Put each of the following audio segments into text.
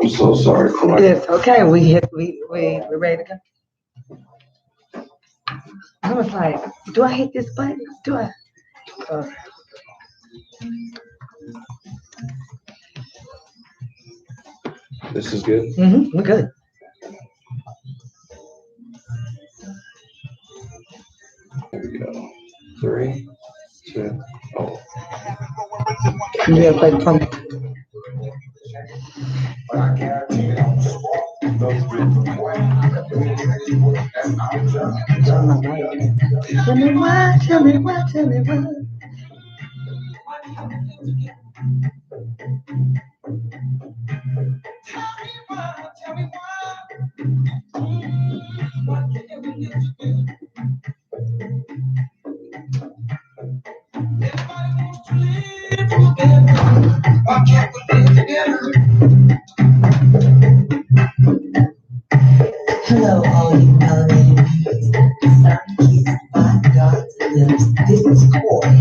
I'm so sorry for my. It's okay. We're ready to go. I was like, do I hit this button? Do I? Uh, This is good. we're good. Here we go. 3, 2, oh. You have play the trumpet. Tell me why, tell me why, tell me why. Hello, all you melanated beauties, sun kissed by God's lips. This is Corey.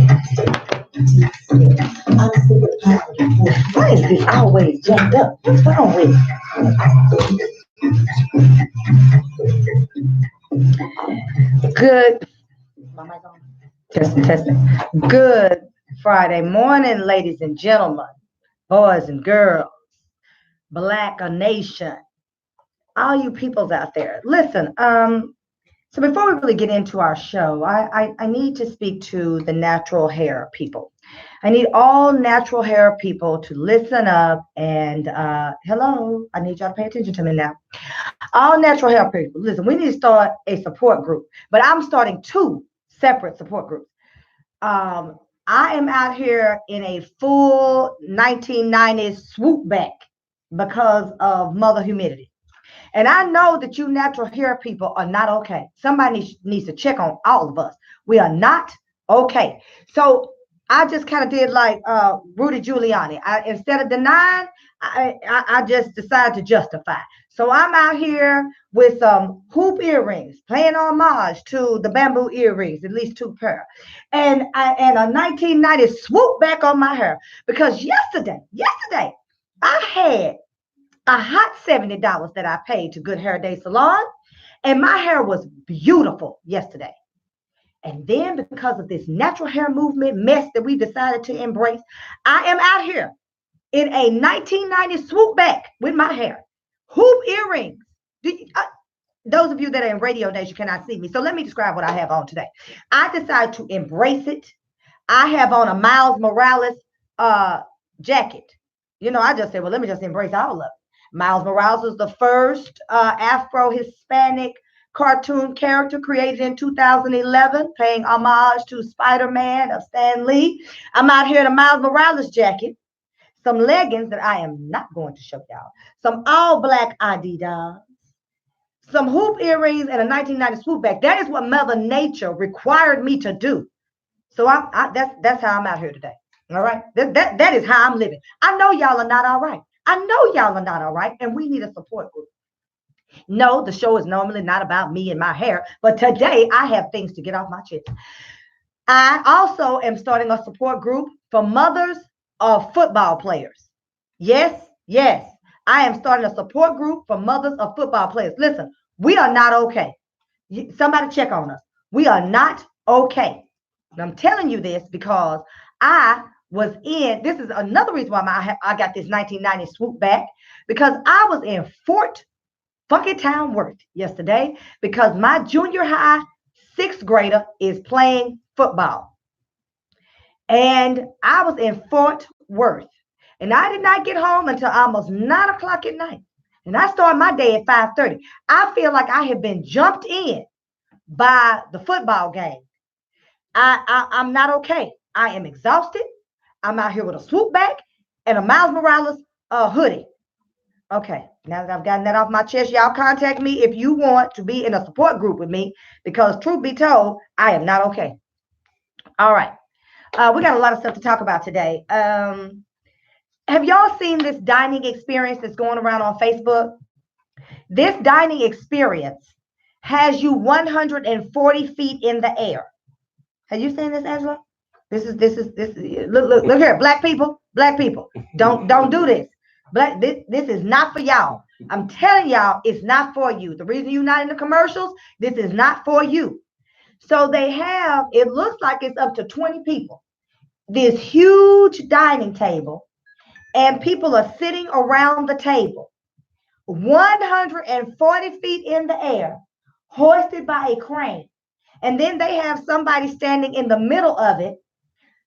I'm super proud of you. Why is this always jacked up? What's wrong with it? Good. My mic on? Testing, testing. Good Friday morning, ladies and gentlemen, boys and girls, Black Nation, all you peoples out there. Listen, so before we really get into our show, I need to speak to the natural hair people. I need all natural hair people to listen up and hello, I need y'all to pay attention to me now. All natural hair people, listen, we need to start a support group, but I'm starting 2 separate support groups. I am out here in a full 1990s swoop back because of mother humidity. And I know that you natural hair people are not okay. Somebody needs to check on all of us. We are not okay. So I just kind of did like Rudy Giuliani. Instead of denying, I just decided to justify. So I'm out here with some hoop earrings, playing homage to the bamboo earrings, at least 2 pair, and a 1990 swoop back on my hair because yesterday I had a hot $70 that I paid to Good Hair Day Salon, and my hair was beautiful yesterday. And then because of this natural hair movement mess that we decided to embrace, I am out here in a 1990 swoop back with my hair. Hoop earrings. Those of you that are in Radio Nation cannot see me. So let me describe what I have on today. I decided to embrace it. I have on a Miles Morales jacket. You know, I just said, well, let me just embrace all of it. Miles Morales was the first Afro-Hispanic cartoon character created in 2011, paying homage to Spider-Man of Stan Lee. I'm out here in a Miles Morales jacket, some leggings that I am not going to show y'all, some all-black Adidas, some hoop earrings, and a 1990 swoop back. That is what Mother Nature required me to do. So that's how I'm out here today. All right, that is how I'm living. I know y'all are not all right. I know y'all are not all right, and we need a support group. No, the show is normally not about me and my hair, but today I have things to get off my chest. I also am starting a support group for mothers of football players. Yes, I am starting a support group for mothers of football players. Listen, we are not okay. Somebody check on us. We are not okay. And I'm telling you this because this is another reason why I got this 1990 swoop back, because I was in Fort fucking Town Worth yesterday because my junior high 6th grader is playing football. And I was in Fort Worth, and I did not get home until almost 9 o'clock at night. And I started my day at 5:30. I feel like I have been jumped in by the football game. I'm not okay. I am exhausted. I'm out here with a swoop back and a Miles Morales hoodie. Okay, now that I've gotten that off my chest, y'all contact me if you want to be in a support group with me, because truth be told, I am not okay. All right, we got a lot of stuff to talk about today. Have y'all seen this dining experience that's going around on Facebook? This dining experience has you 140 feet in the air. Have you seen this, Angela? This is look here, black people, don't do this. Black, this is not for y'all. I'm telling y'all, it's not for you. The reason you're not in the commercials, this is not for you. So they have, it looks like it's up to 20 people, this huge dining table, and people are sitting around the table, 140 feet in the air, hoisted by a crane. And then they have somebody standing in the middle of it,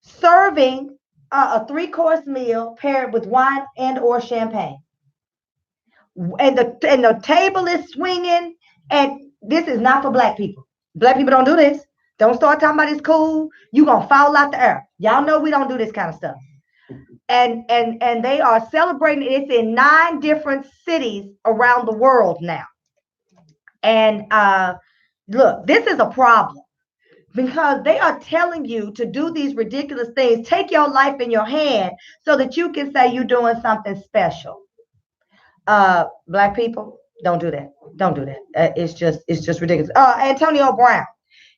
serving a three-course meal paired with wine and or champagne. And the table is swinging, and this is not for black people. Black people don't do this. Don't start talking about it's cool. You gonna fall out the air. Y'all know we don't do this kind of stuff. And they are celebrating. It's in 9 different cities around the world now. And look, this is a problem because they are telling you to do these ridiculous things. Take your life in your hand so that you can say you're doing something special. Black people, don't do that. Don't do that. It's just ridiculous. Antonio Brown,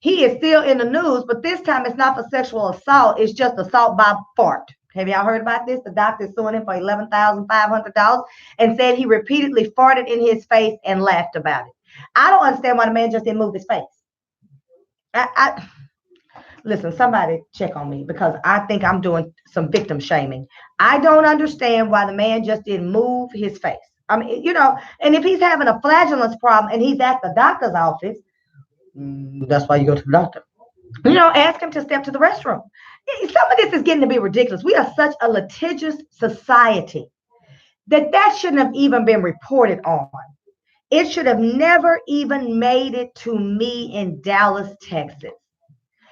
he is still in the news, but this time it's not for sexual assault. It's just assault by fart. Have y'all heard about this? The doctor is suing him for $11,500 and said he repeatedly farted in his face and laughed about it. I don't understand why the man just didn't move his face. Listen, somebody check on me because I think I'm doing some victim shaming. I don't understand why the man just didn't move his face. I mean, and if he's having a flatulence problem and he's at the doctor's office, that's why you go to the doctor. Ask him to step to the restroom. Some of this is getting to be ridiculous. We are such a litigious society that shouldn't have even been reported on. It should have never even made it to me in Dallas, Texas,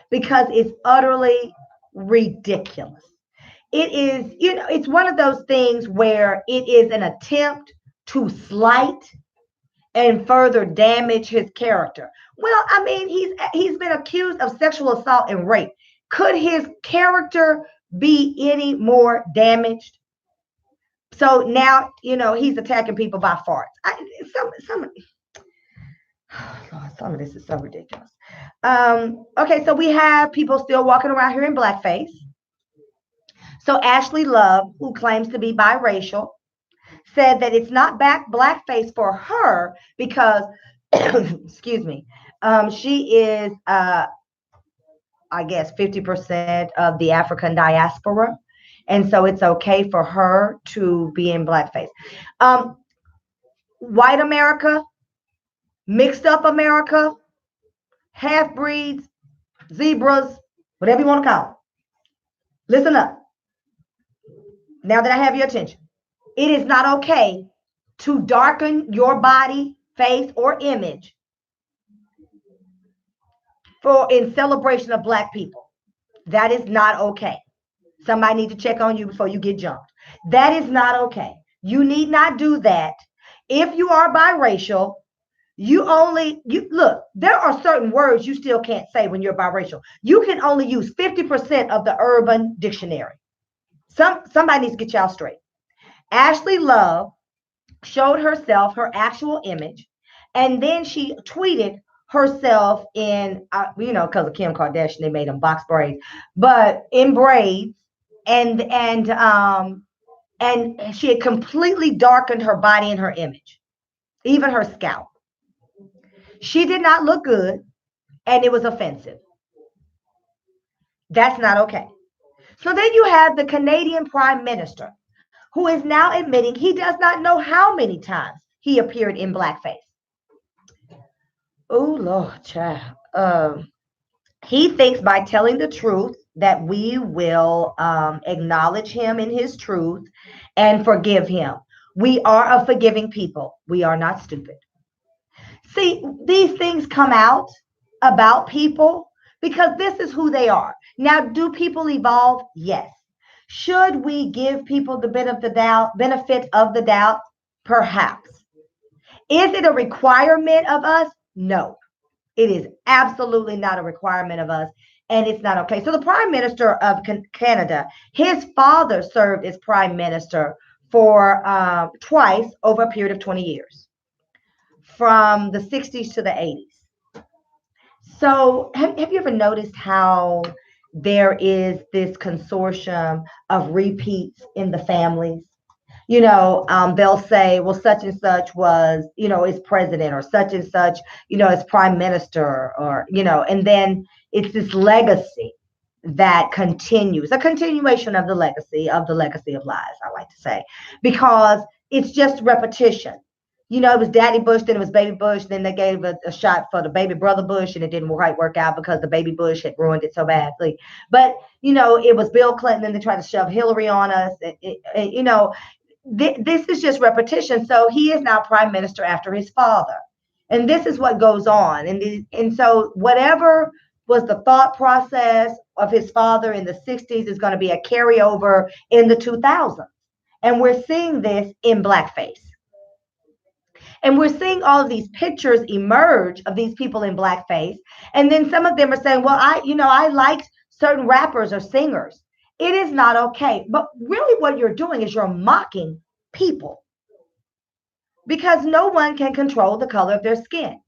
because it's utterly ridiculous. It is, it's one of those things where it is an attempt to slight and further damage his character. Well, I mean, he's been accused of sexual assault and rape. Could his character be any more damaged? So now, he's attacking people by farts. Some of this is so ridiculous. Okay, so we have people still walking around here in blackface. So Ashley Love, who claims to be biracial, said that it's not blackface for her because, excuse me, she is, I guess, 50% of the African diaspora. And so it's okay for her to be in blackface. White America, mixed up America, half-breeds, zebras, whatever you want to call them. Listen up. Now that I have your attention, it is not okay to darken your body, face, or image in celebration of black people. That is not okay. Somebody need to check on you before you get jumped. That is not okay. You need not do that. If you are biracial, look, there are certain words you still can't say when you're biracial. You can only use 50% of the Urban Dictionary. Somebody needs to get y'all straight. Ashley Love showed herself, her actual image, and then she tweeted herself in, because of Kim Kardashian, they made them box braids, but in braids, and she had completely darkened her body and her image, even her scalp. She did not look good, and it was offensive. That's not okay. So then you have the Canadian Prime Minister, who is now admitting he does not know how many times he appeared in blackface. Oh, Lord, child. He thinks by telling the truth that we will acknowledge him in his truth and forgive him. We are a forgiving people. We are not stupid. See, these things come out about people because this is who they are. Now, do people evolve? Yes. Should we give people the benefit of the doubt? Perhaps. Is it a requirement of us? No. It is absolutely not a requirement of us, and it's not okay. So the Prime Minister of Canada, his father served as Prime Minister for twice over a period of 20 years, from the 60s to the 80s. So have you ever noticed how there is this consortium of repeats in the families? they'll say, well, such and such was, is president, or such and such, is prime minister, or, and then it's this legacy that continues, a continuation of the legacy of lies, I like to say, because it's just repetition. It was Daddy Bush, then it was Baby Bush, then they gave a shot for the baby brother Bush, and it didn't quite work out because the baby Bush had ruined it so badly. But, it was Bill Clinton, and they tried to shove Hillary on us. This is just repetition. So he is now prime minister after his father. And this is what goes on. And so whatever was the thought process of his father in the 60s is going to be a carryover in the 2000s. And we're seeing this in blackface. And we're seeing all of these pictures emerge of these people in blackface. And then some of them are saying, well, I liked certain rappers or singers. It is not okay. But really what you're doing is you're mocking people, because no one can control the color of their skin.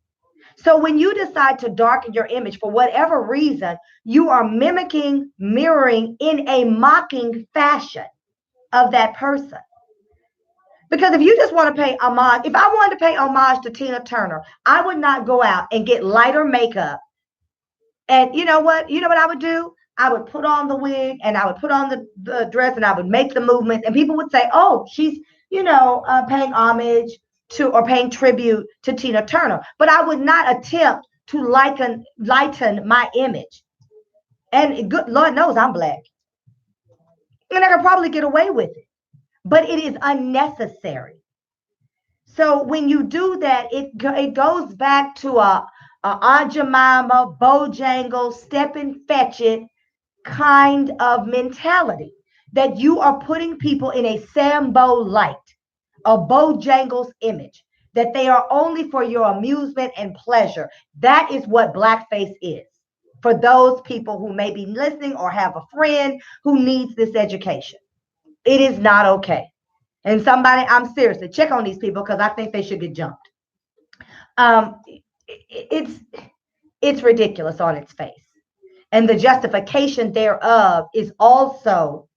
So when you decide to darken your image for whatever reason, you are mimicking, mirroring in a mocking fashion of that person. Because if you just want to pay homage, if I wanted to pay homage to Tina Turner, I would not go out and get lighter makeup. And you know what I would do? I would put on the wig, and I would put on the dress, and I would make the movement, and people would say, oh, she's, paying homage to, or paying tribute to Tina Turner. But I would not attempt to lighten my image. And good Lord knows I'm black. And I could probably get away with it. But it is unnecessary. So when you do that, it goes back to a Aunt Jemima, Bojangles, Step and Fetch It kind of mentality, that you are putting people in a Sambo light, a Bojangles image, that they are only for your amusement and pleasure. That is what blackface is, for those people who may be listening or have a friend who needs this education. It is not okay. And somebody, I'm seriously, check on these people, because I think they should get jumped. It's ridiculous on its face. And the justification thereof is also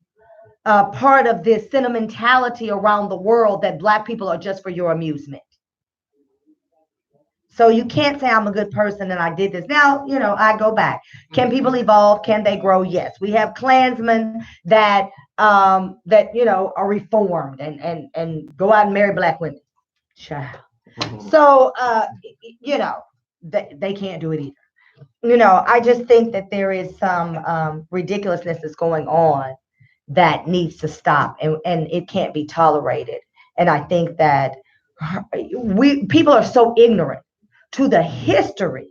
part of this sentimentality around the world that Black people are just for your amusement. So you can't say I'm a good person and I did this. Now, I go back. Can people evolve? Can they grow? Yes. We have Klansmen that are reformed and go out and marry Black women. Child. So they can't do it either. I just think that there is some ridiculousness that's going on that needs to stop, and it can't be tolerated. And I think that people are so ignorant to the history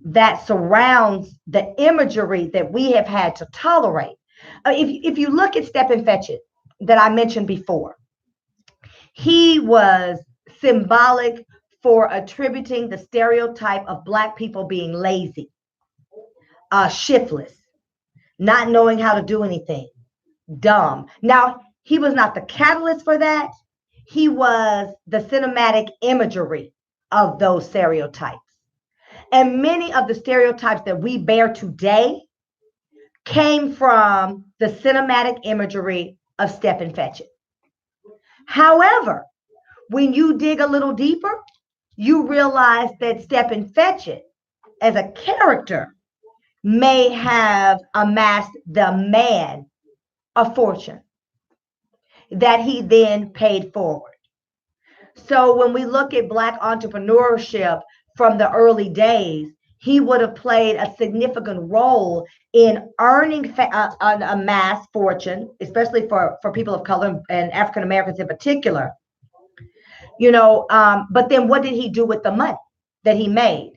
that surrounds the imagery that we have had to tolerate. If you look at Step and Fetch It that I mentioned before, he was symbolic for attributing the stereotype of Black people being lazy, shiftless, not knowing how to do anything, dumb. Now, he was not the catalyst for that. He was the cinematic imagery of those stereotypes. And many of the stereotypes that we bear today came from the cinematic imagery of Step and Fetch It. However, when you dig a little deeper, you realize that Step and Fetch It as a character may have amassed the man a fortune that he then paid forward. So when we look at Black entrepreneurship from the early days, he would have played a significant role in earning a mass fortune, especially for people of color and African Americans in particular. But then what did he do with the money that he made?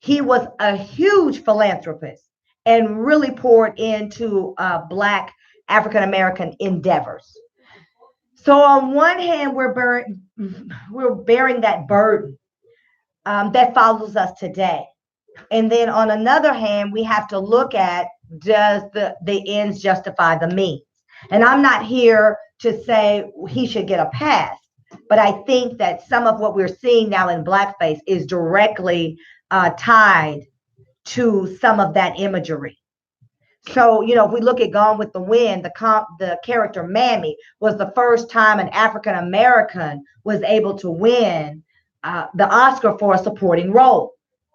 He was a huge philanthropist and really poured into Black African American endeavors. So on one hand, we're bearing that burden that follows us today. And then on another hand, we have to look at, does the ends justify the means? And I'm not here to say he should get a pass, but I think that some of what we're seeing now in blackface is directly tied to some of that imagery. So, if we look at Gone with the Wind, the character Mammy was the first time an African American was able to win the Oscar for a supporting role,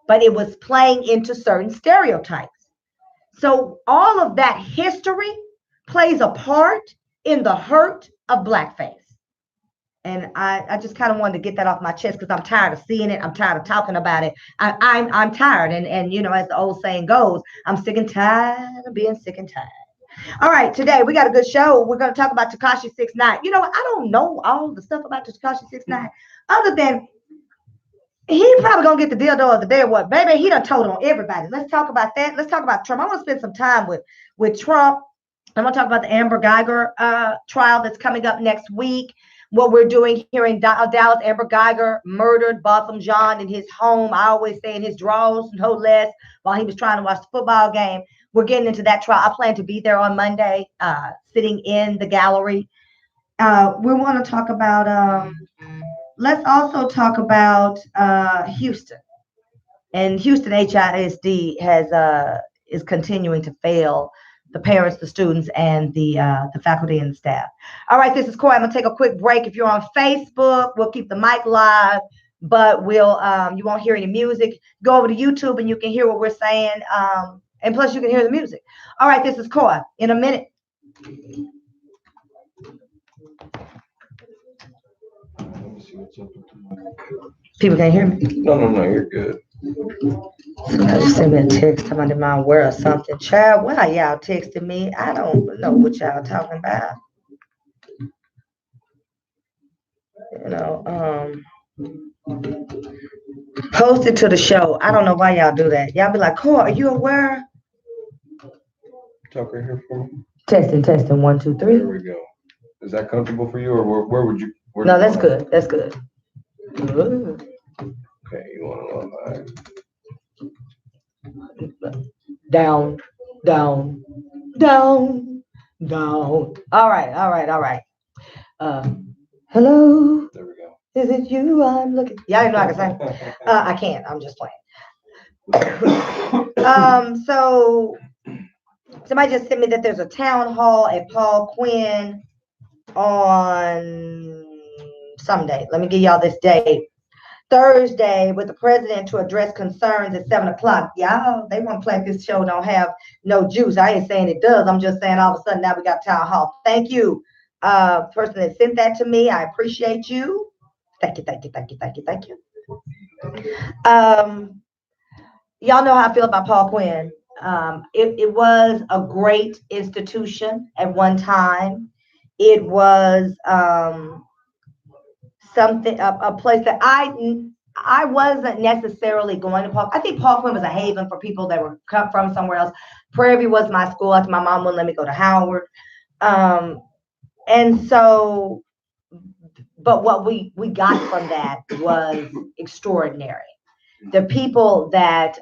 but it was playing into certain stereotypes. So all of that history plays a part in the hurt of blackface. And I just kind of wanted to get that off my chest because I'm tired of seeing it. I'm tired of talking about it. I'm tired. And as the old saying goes, I'm sick and tired of being sick and tired. All right, today we got a good show. We're going to talk about Tekashi 6ix9ine. I don't know all the stuff about Tekashi 6ix9ine other than he probably gonna get the dildo of the day or what, baby. He done told on everybody. Let's talk about that. Let's talk about Trump. I want to spend some time with Trump. I'm gonna talk about the Amber Geiger trial that's coming up next week. What we're doing here in Dallas. Amber Geiger murdered Botham Jean in his home. I always say in his drawers, no less, while he was trying to watch the football game. We're getting into that trial. I plan to be there on Monday, sitting in the gallery. We want to talk about. Let's also talk about Houston. And Houston HISD is continuing to fail the parents, the students, and the faculty and the staff. All right, this is Coy. I'm gonna take a quick break. If you're on Facebook, we'll keep the mic live, but you won't hear any music. Go over to YouTube and you can hear what we're saying. And plus you can hear the music. All right, this is Coy. In a minute. People can't hear me. No, you're good. Somebody sent me a text. Somebody might wear or something. Child, why y'all texting me? I don't know what y'all talking about. Post it to the show. I don't know why y'all do that. Y'all be like, Coy, are you aware? Talk right here for me. Testing. 1, 2, 3. There we go. Is that comfortable for you, or where would you? No, that's good. That's good. Ooh. Okay, you want to know that? Down. All right. Hello. There we go. Is it you I'm looking? Y'all didn't know I can sing. I can't. I'm just playing. So somebody just sent me that there's a town hall at Paul Quinn on Sunday. Let me give y'all this date. Thursday with the president to address concerns at 7:00. Y'all, they want to play this show don't have no juice. I ain't saying it does. I'm just saying all of a sudden now we got town hall. Thank you, person that sent that to me. I appreciate you. Thank you. Y'all know how I feel about Paul Quinn. It was a great institution at one time. It was a place that I wasn't necessarily going to Paul. I think Paul Quinn was a haven for people that were come from somewhere else. Prairie View was my school. After my mom wouldn't let me go to Howard. And so, but what we got from that was extraordinary. The people that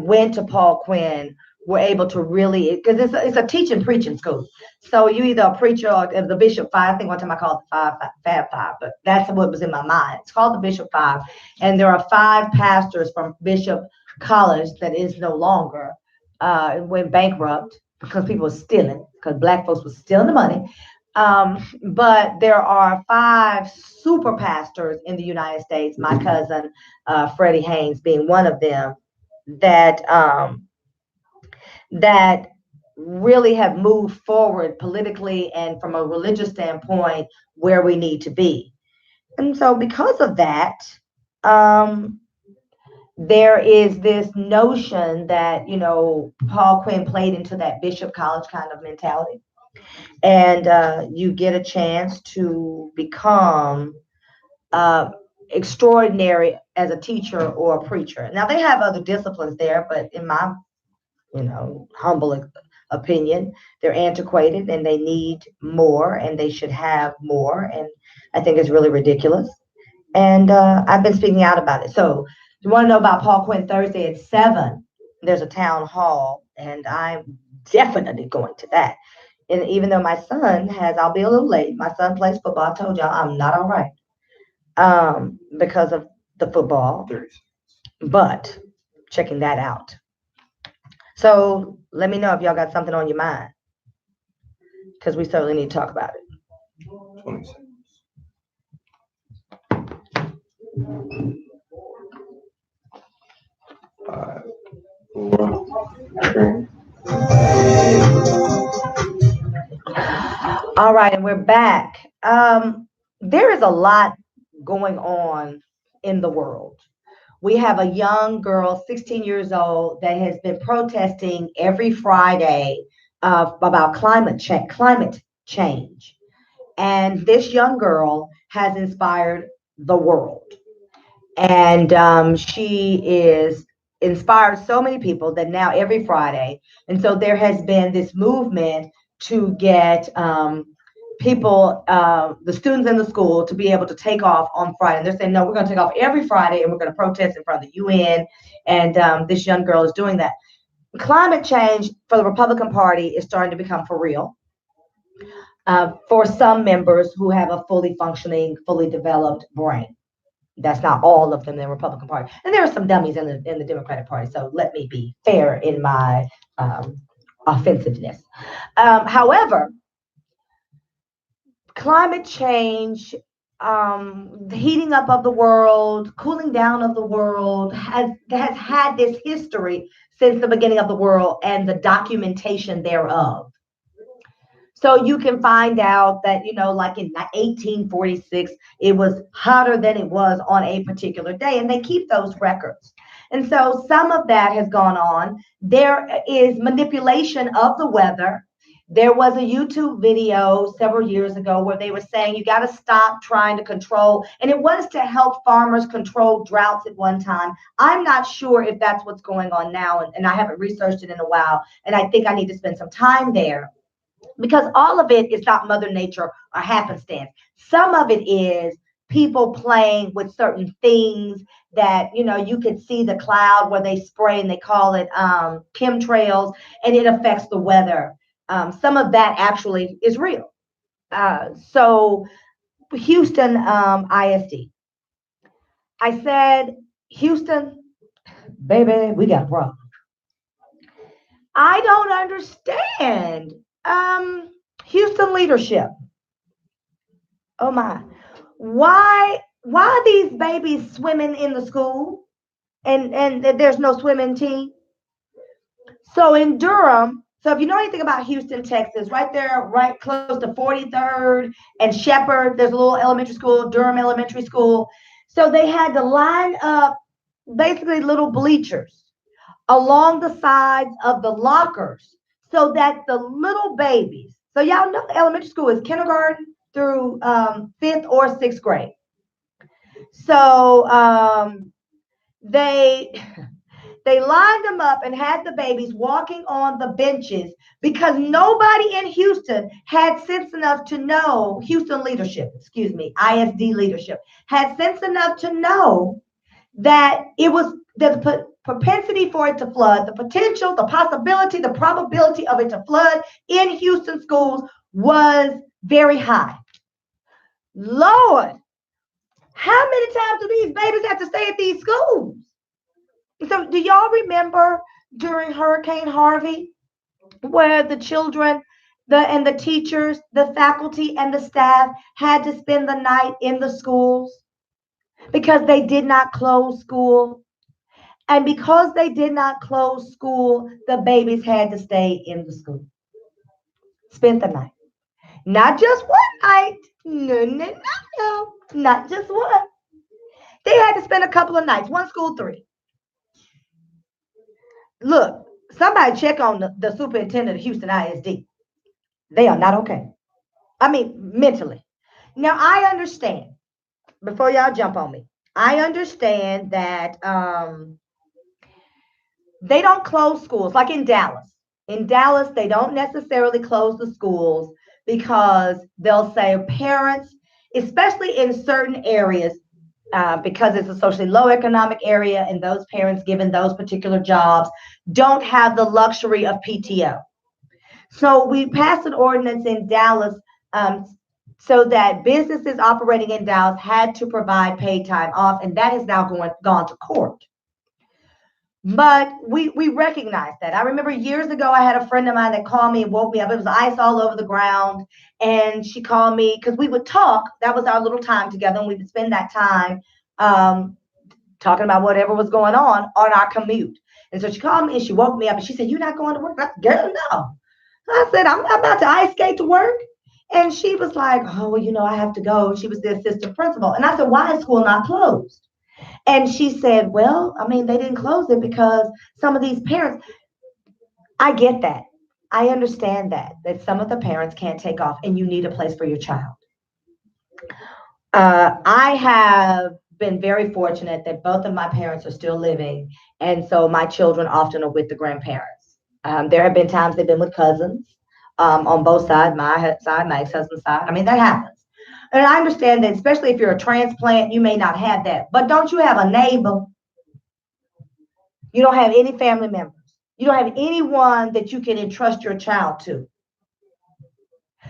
went to Paul Quinn were able to really, because it's a teaching preaching school. So you either a preacher or the Bishop Five. I think one time I called it Fab Five, but that's what was in my mind. It's called the Bishop Five, and there are 5 pastors from Bishop College that is no longer went bankrupt because people were stealing, because black folks were stealing the money. But there are 5 super pastors in the United States. My cousin Freddie Haynes being one of them, that really have moved forward politically and from a religious standpoint where we need to be. And so because of that, there is this notion that, Paul Quinn played into that Bishop College kind of mentality. And you get a chance to become extraordinary as a teacher or a preacher. Now they have other disciplines there, but in my humble opinion, they're antiquated and they need more and they should have more. And I think it's really ridiculous. And I've been speaking out about it. So if you want to know about Paul Quinn, Thursday at 7, there's a town hall and I'm definitely going to that. And even though my son I'll be a little late. My son plays football. I told y'all I'm not all right because of the football, but checking that out. So let me know if y'all got something on your mind, because we certainly need to talk about it. 20 seconds. 5, 4, 3. All right, and we're back. There is a lot going on in the world. We have a young girl, 16 years old, that has been protesting every Friday about climate change. And this young girl has inspired the world. And she is inspired so many people that now every Friday, and so there has been this movement to get people, the students in the school, to be able to take off on Friday. And they're saying, no, we're going to take off every Friday and we're going to protest in front of the UN. And this young girl is doing that. Climate change for the Republican Party is starting to become for real. For some members who have a fully functioning, fully developed brain. That's not all of them in the Republican Party. And there are some dummies in the Democratic Party. So let me be fair in my offensiveness. However, climate change, the heating up of the world, cooling down of the world has had this history since the beginning of the world and the documentation thereof. So you can find out that, like in 1846, it was hotter than it was on a particular day, and they keep those records. And so some of that has gone on. There is manipulation of the weather. There was a YouTube video several years ago where they were saying you got to stop trying to control, and it was to help farmers control droughts at one time. I'm not sure if that's what's going on now, and I haven't researched it in a while, and I think I need to spend some time there. Because all of it is not Mother Nature or happenstance. Some of it is people playing with certain things that, you could see the cloud where they spray, and they call it chemtrails, and it affects the weather. Some of that actually is real. So Houston ISD. I said, Houston, baby, we got a problem. I don't understand. Houston leadership. Oh my. Why are these babies swimming in the school and there's no swimming team? So in Durham, so if you know anything about Houston, Texas, right there, right close to 43rd and Shepherd, there's a little elementary school, Durham Elementary School. So they had to line up basically little bleachers along the sides of the lockers so that the little babies, so y'all know elementary school is kindergarten through 5th or 6th grade. So they lined them up and had the babies walking on the benches because nobody in Houston had sense enough to know, Houston leadership, ISD leadership, had sense enough to know that it was the propensity for it to flood, the potential, the possibility, the probability of it to flood in Houston schools was very high. Lord, how many times do these babies have to stay at these schools? So do y'all remember during Hurricane Harvey where the children and the teachers, the faculty and the staff had to spend the night in the schools because they did not close school? And because they did not close school, the babies had to stay in the school. Spent the night. Not just one night. No. Not just one. They had to spend a couple of nights. One school, 3. Look, somebody check on the superintendent of Houston ISD. They are not okay. I mean, mentally. Now, I understand, before y'all jump on me, I understand that they don't close schools like in Dallas. In Dallas, they don't necessarily close the schools because they'll say parents, especially in certain areas, because it's a socially low economic area and those parents given those particular jobs don't have the luxury of PTO. So we passed an ordinance in Dallas so that businesses operating in Dallas had to provide paid time off, and that has now gone to court. But we recognize that. I remember years ago, I had a friend of mine that called me and woke me up. It was ice all over the ground. And she called me because we would talk. That was our little time together. And we would spend that time talking about whatever was going on our commute. And so she called me and she woke me up and she said, "You're not going to work?" I said, "Girl, no." I said, "I'm not about to ice skate to work." And she was like, "Oh, well, I have to go." She was the assistant principal. And I said, "Why is school not closed?" And she said, "Well, I mean, they didn't close it because some of these parents," I get that. I understand that some of the parents can't take off and you need a place for your child. I have been very fortunate that both of my parents are still living. And so my children often are with the grandparents. There have been times they've been with cousins on both sides, my side, my ex-husband's side. I mean, that happens. And I understand that, especially if you're a transplant, you may not have that. But don't you have a neighbor? You don't have any family members. You don't have anyone that you can entrust your child to.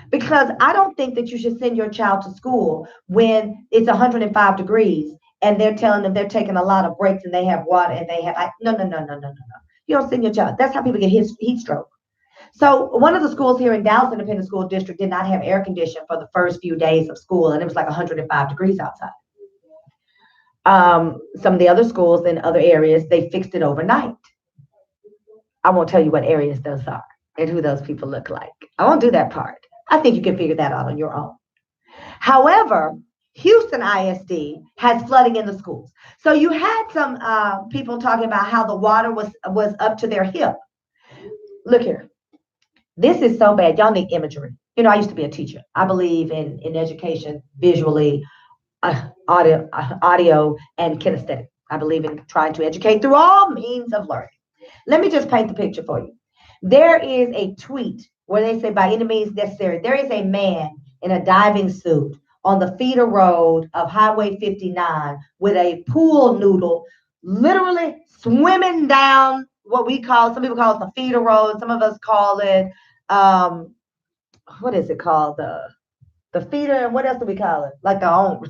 Because I don't think that you should send your child to school when it's 105 degrees and they're telling them they're taking a lot of breaks and they have water and they have, no, no, no, no, no, no, no. You don't send your child. That's how people get heat stroke. So one of the schools here in Dallas Independent School District did not have air conditioning for the first few days of school, and it was like 105 degrees outside. Some of the other schools in other areas, they fixed it overnight. I won't tell you what areas those are and who those people look like. I won't do that part. I think you can figure that out on your own. However, Houston ISD has flooding in the schools. So you had some people talking about how the water was up to their hip. Look here. This is so bad. Y'all need imagery. I used to be a teacher. I believe in education visually, audio, and kinesthetic. I believe in trying to educate through all means of learning. Let me just paint the picture for you. There is a tweet where they say, by any means necessary, there is a man in a diving suit on the feeder road of Highway 59 with a pool noodle literally swimming down what we call, some people call it the feeder road, some of us call it, what is it called? The feeder, and what else do we call it? Like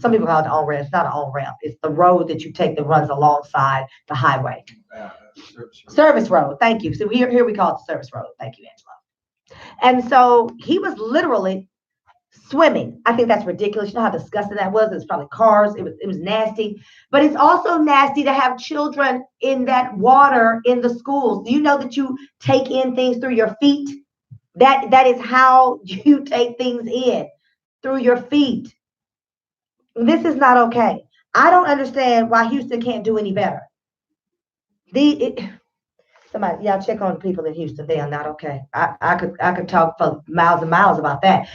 some people call it the on-ramp. It's not an on-ramp. It's the road that you take that runs alongside the highway. Service road. Thank you. So here we call it the service road. Thank you, Angela. And so he was literally swimming. I think that's ridiculous. You know how disgusting that was? It was probably cars. It was nasty. But it's also nasty to have children in that water in the schools. Do you know that you take in things through your feet? That is how you take things in, through your feet. This is not okay. I don't understand why Houston can't do any better. Somebody, y'all check on the people in Houston. They are not okay. I could talk for miles and miles about that.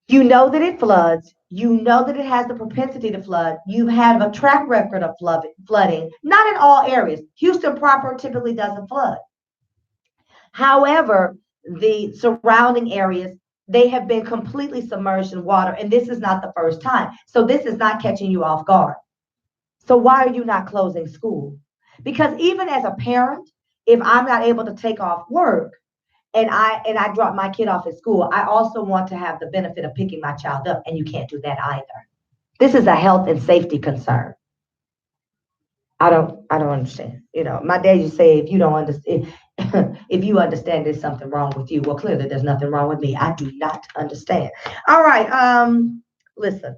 You know that it floods. You know that it has the propensity to flood. You have a track record of flooding. Not in all areas. Houston proper typically doesn't flood. However, the surrounding areas, they have been completely submerged in water, and this is not the first time. So this is not catching you off guard. So why are you not closing school? Because even as a parent, if I'm not able to take off work and I drop my kid off at school, I also want to have the benefit of picking my child up, and you can't do that either. This is a health and safety concern. I don't understand. My dad used to say, if you don't understand, if you understand there's something wrong with you, well, clearly there's nothing wrong with me. I do not understand. All right. Listen,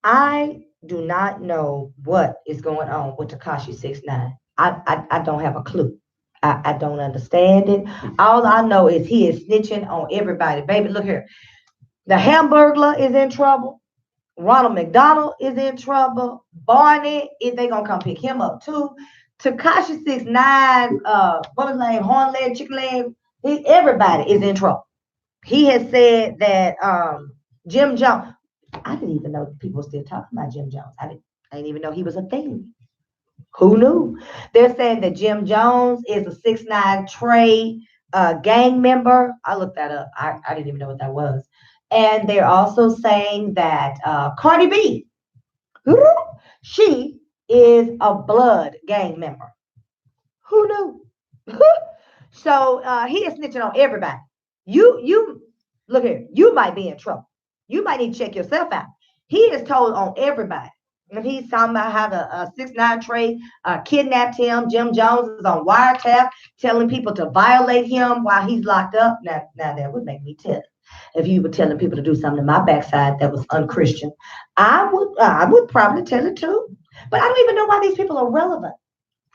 I do not know what is going on with Tekashi 6ix9ine. I don't have a clue. I don't understand it. All I know is he is snitching on everybody. Baby, look here. The Hamburglar is in trouble. Ronald McDonald is in trouble. Barney, if they gonna come pick him up too. Tekashi 6ix9ine, what was his name? Horn leg, chicken leg. Everybody is in trouble. He has said that Jim Jones. I didn't even know people were still talking about Jim Jones. I didn't even know he was a thing. Who knew? They're saying that Jim Jones is a 6ix9ine Trey gang member. I looked that up. I didn't even know what that was. And they're also saying that Cardi B, she is a blood gang member. Who knew? So he is snitching on everybody. You look here. You might be in trouble. You might need to check yourself out. He is told on everybody. And he's talking about how the 6ix9ine Trey kidnapped him. Jim Jones is on wiretap telling people to violate him while he's locked up. Now that would make me tick. If you were telling people to do something to my backside that was unchristian, I would probably tell it too. But I don't even know why these people are relevant.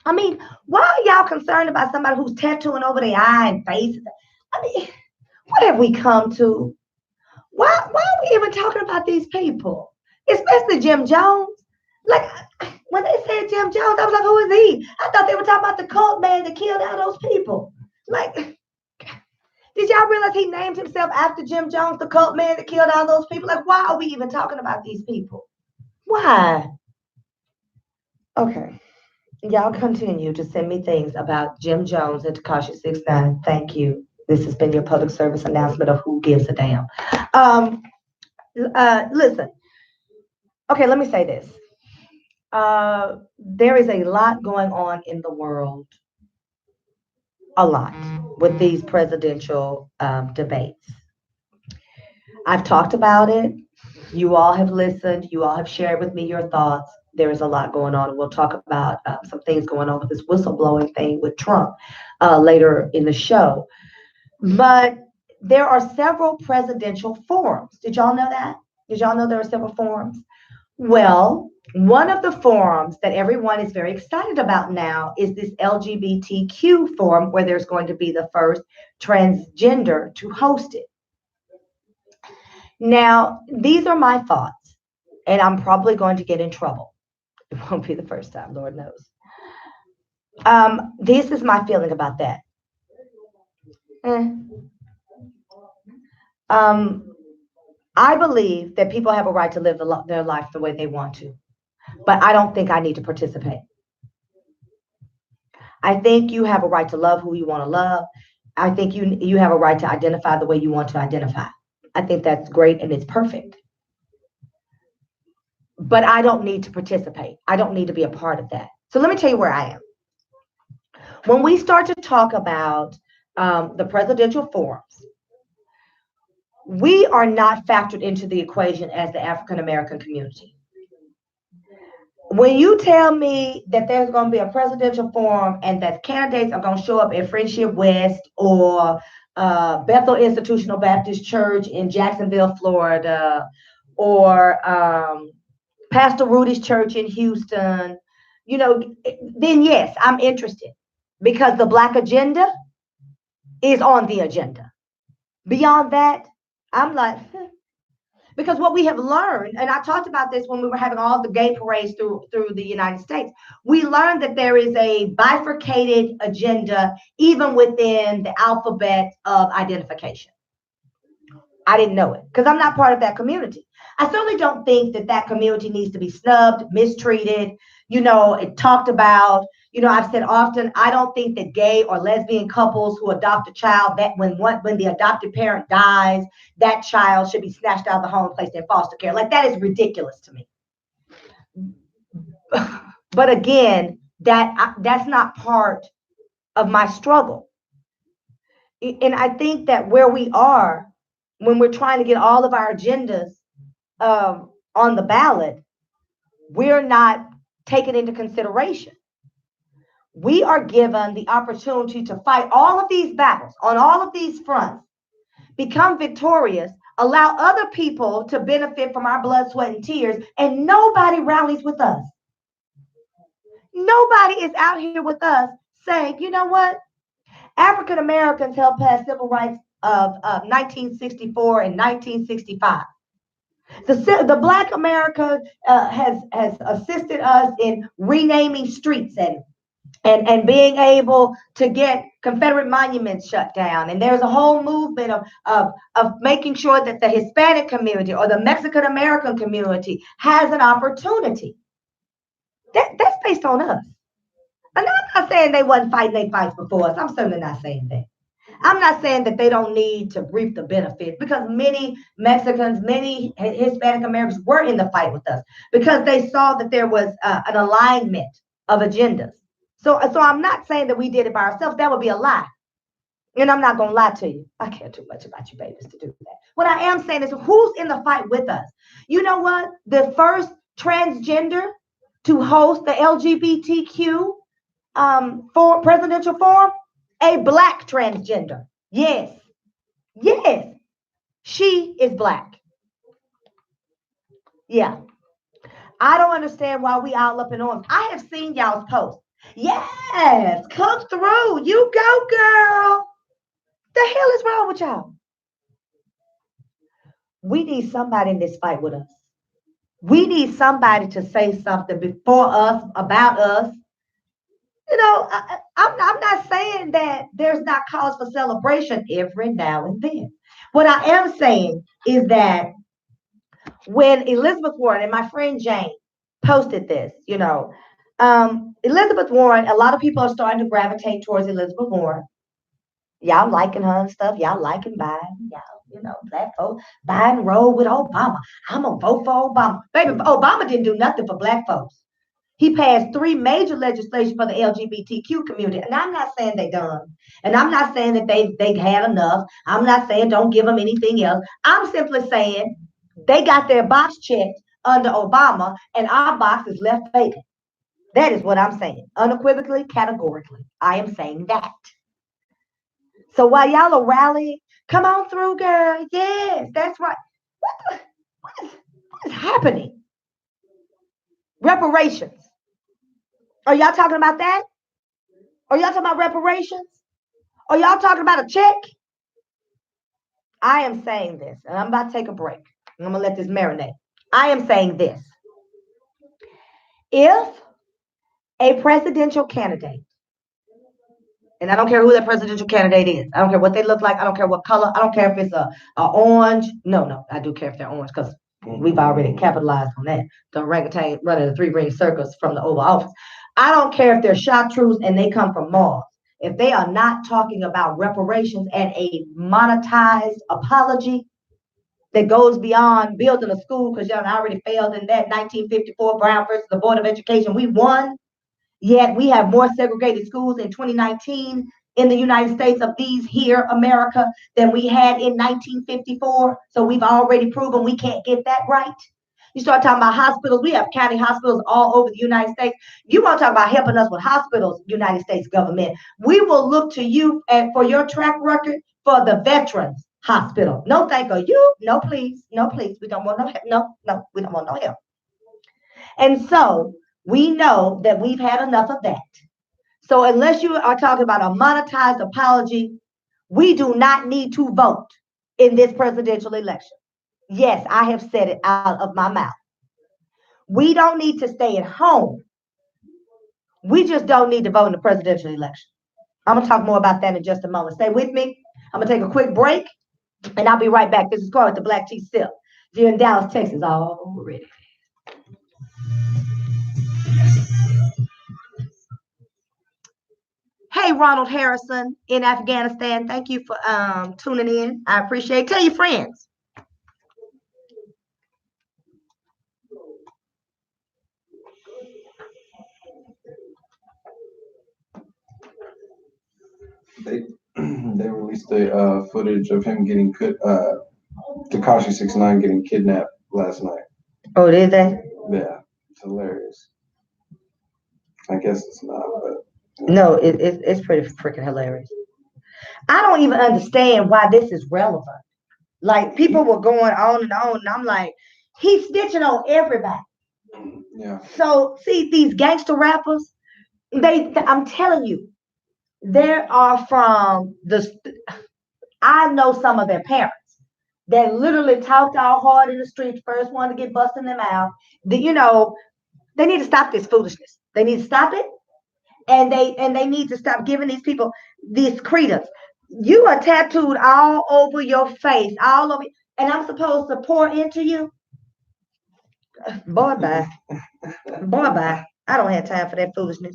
I mean, why are y'all concerned about somebody who's tattooing over their eye and face? I mean, what have we come to? Why are we even talking about these people? Especially Jim Jones. Like when they said Jim Jones, I was like, who is he? I thought they were talking about the cult man that killed all those people. Like, did y'all realize he named himself after Jim Jones, the cult man that killed all those people? Like, why are we even talking about these people? Why? Okay. Y'all continue to send me things about Jim Jones and Tekashi 6ix9ine. Thank you. This has been your public service announcement of who gives a damn. Listen. Okay, let me say this. There is a lot going on in the world, a lot, with these presidential debates. I've talked about it. You all have listened. You all have shared with me your thoughts. There is a lot going on. We'll talk about some things going on with this whistleblowing thing with Trump later in the show. But there are several presidential forums. Did y'all know that? Did y'all know there are several forums? Well, one of the forums that everyone is very excited about now is this LGBTQ forum, where there's going to be the first transgender to host it. Now, these are my thoughts, and I'm probably going to get in trouble. It won't be the first time, Lord knows. This is my feeling about that. I believe that people have a right to live their life the way they want to, but I don't think I need to participate. I think you have a right to love who you want to love. I think you have a right to identify the way you want to identify. I think that's great and it's perfect. But I don't need to participate. I don't need to be a part of that. So let me tell you where I am. When we start to talk about the presidential forums, we are not factored into the equation as the African American community. When you tell me that there's going to be a presidential forum and that candidates are going to show up at Friendship West or Bethel Institutional Baptist Church in Jacksonville, Florida, or Pastor Rudy's church in Houston, then yes, I'm interested, because the Black agenda is on the agenda. Beyond that, I'm like, because what we have learned, and I talked about this when we were having all the gay parades through the United States, we learned that there is a bifurcated agenda even within the alphabet of identification. I didn't know it because I'm not part of that community. I certainly don't think that community needs to be snubbed, mistreated, it talked about. I've said often, I don't think that gay or lesbian couples who adopt a child, that when the adopted parent dies, that child should be snatched out of the home and placed in foster care. Like, that is ridiculous to me. But again, that's not part of my struggle. And I think that where we are, when we're trying to get all of our agendas on the ballot, we're not taken into consideration. We are given the opportunity to fight all of these battles on all of these fronts, become victorious, allow other people to benefit from our blood, sweat, and tears, and nobody rallies with us. Nobody is out here with us saying, you know what? African Americans helped pass civil rights of 1964 and 1965. The Black America has assisted us in renaming streets and being able to get Confederate monuments shut down. And there's a whole movement of making sure that the Hispanic community or the Mexican American community has an opportunity. That's based on us. And I'm not saying they wasn't fighting their fights before us. I'm certainly not saying that. I'm not saying that they don't need to reap the benefits, because many Mexicans, many Hispanic Americans were in the fight with us because they saw that there was an alignment of agendas. So I'm not saying that we did it by ourselves. That would be a lie. And I'm not going to lie to you. I care too much about you babies to do that. What I am saying is, who's in the fight with us? You know what? The first transgender to host the LGBTQ for presidential forum? A black transgender. Yes. Yes. She is black. Yeah. I don't understand why we all up in arms. I have seen y'all's posts. Yes, come through. You go, girl. The hell is wrong with y'all? We need somebody in this fight with us. We need somebody to say something before us, about us. You know, I'm not saying that there's not cause for celebration every now and then. What I am saying is that when Elizabeth Warren and my friend Jane posted this, Elizabeth Warren, a lot of people are starting to gravitate towards Elizabeth Warren. Y'all liking her and stuff. Y'all liking Biden. Y'all, black folks. Biden rolled with Obama. I'm going to vote for Obama. Baby, Obama didn't do nothing for black folks. He passed 3 major legislation for the LGBTQ community. And I'm not saying they done. And I'm not saying that they had enough. I'm not saying don't give them anything else. I'm simply saying they got their box checked under Obama, and our box is left vacant. That is what I'm saying. Unequivocally, categorically. I am saying that. So while y'all are rallying, come on through, girl. Yes, that's right. What is happening? Reparations. Are y'all talking about that? Are y'all talking about reparations? Are y'all talking about a check? I am saying this, and I'm about to take a break. I'm going to let this marinate. I am saying this. If a presidential candidate, and I don't care who that presidential candidate is, I don't care what they look like, I don't care what color, I don't care if it's a orange. No, I do care if they're orange because we've already capitalized on that. The orangutan running the 3-ring circus from the Oval Office. I don't care if they're chartreuse and they come from Mars. If they are not talking about reparations and a monetized apology that goes beyond building a school, because y'all already failed in that 1954 Brown versus the Board of Education. We won, yet we have more segregated schools in 2019 in the United States of these here, America, than we had in 1954. So we've already proven we can't get that right. You start talking about hospitals. We have county hospitals all over the United States. You want to talk about helping us with hospitals, United States government. We will look to you for your track record for the Veterans Hospital. No, thank you. No, please. No, please. We don't want no help. No, we don't want no help. And so we know that we've had enough of that. So unless you are talking about a monetized apology, we do not need to vote in this presidential election. Yes, I have said it out of my mouth. We don't need to stay at home. We just don't need to vote in the presidential election. I'm going to talk more about that in just a moment. Stay with me. I'm going to take a quick break, and I'll be right back. This is Cora with the Black Tea Sip. Here in Dallas, Texas, already. Hey, Ronald Harrison in Afghanistan. Thank you for tuning in. I appreciate it. Tell your friends. They released the footage of him getting Tekashi 69 getting kidnapped last night. Oh, did they? Yeah, it's hilarious. I guess it's not, but no, it's pretty freaking hilarious. I don't even understand why this is relevant. Like, people were going on, and I'm like, he's snitching on everybody. Yeah. So see, these gangster rappers, I'm telling you, there are I know some of their parents that literally talked all hard in the streets, first one to get busted in their mouth. They need to stop this foolishness. They need to stop it, and they need to stop giving these people this credence. You are tattooed all over your face, all over, and I'm supposed to pour into you? Boy, bye. Boy, bye. I don't have time for that foolishness.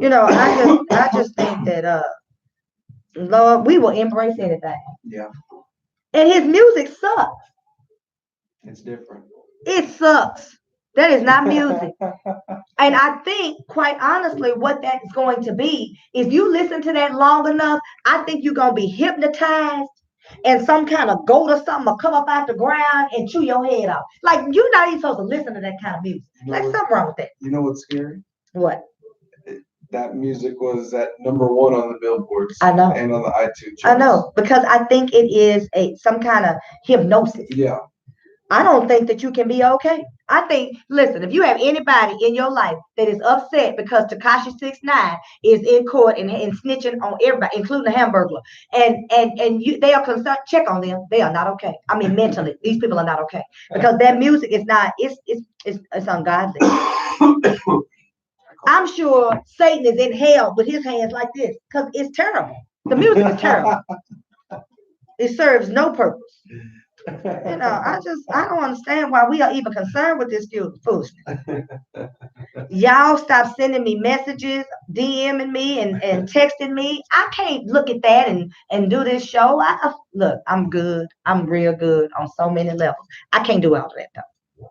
I just think that Lord, we will embrace anything. Yeah. And his music sucks. It's different. It sucks. That is not music. And I think, quite honestly, what that is going to be, if you listen to that long enough, I think you're going to be hypnotized, and some kind of goat or something will come up out the ground and chew your head off. Like, you're not even supposed to listen to that kind of music. Like, something wrong with that. You know what's scary? What? That music was at #1 on the billboards. I know. And on the iTunes charts. I know, because I think it is some kind of hypnosis. Yeah. I don't think that you can be okay. I think, listen, if you have anybody in your life that is upset because Tekashi 6ix9ine is in court and snitching on everybody, including the Hamburglar, and they are concerned, check on them. They are not okay. I mean, mentally, these people are not okay because their music is not. It's ungodly. I'm sure Satan is in hell with his hands like this because it's terrible. The music is terrible. It serves no purpose. I don't understand why we are even concerned with this foolishness. Y'all stop sending me messages, DMing me and texting me. I can't look at that and do this show. Look, I'm good. I'm real good on so many levels. I can't do all of that though.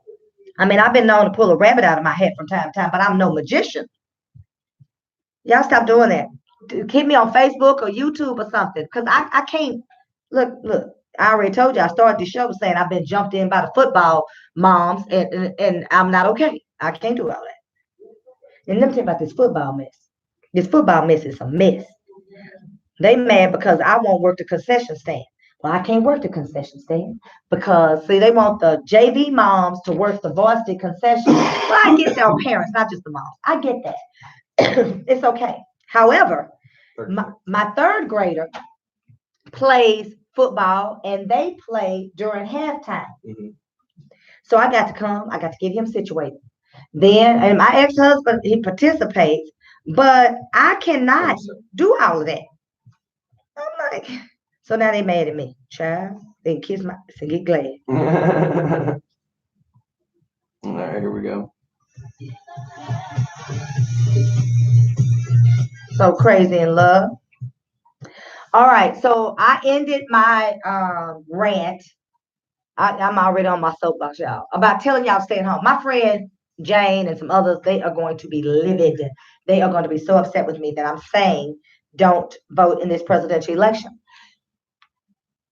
I mean, I've been known to pull a rabbit out of my hat from time to time, but I'm no magician. Y'all stop doing that. Hit me on Facebook or YouTube or something, because I can't. Look. I already told you I started the show saying I've been jumped in by the football moms, and I'm not okay. I can't do all that. And let me tell you about this football mess. This football mess is a mess. They mad because I won't work the concession stand. Well, I can't work the concession stand because, see, they want the JV moms to work the varsity concession. Well, I get their parents, not just the moms. I get that. It's okay. However, my third grader plays football and they play during halftime. Mm-hmm. So I got to come, I got to get him situated. Then, and my ex-husband, he participates, but I cannot do all of that. I'm like, so now they mad at me. Child, they kiss my ass and get glad. All right, here we go. So crazy in love. All right, so I ended my rant. I'm already on my soapbox, y'all, about telling y'all staying home. My friend Jane and some others, they are going to be livid. They are going to be so upset with me that I'm saying don't vote in this presidential election.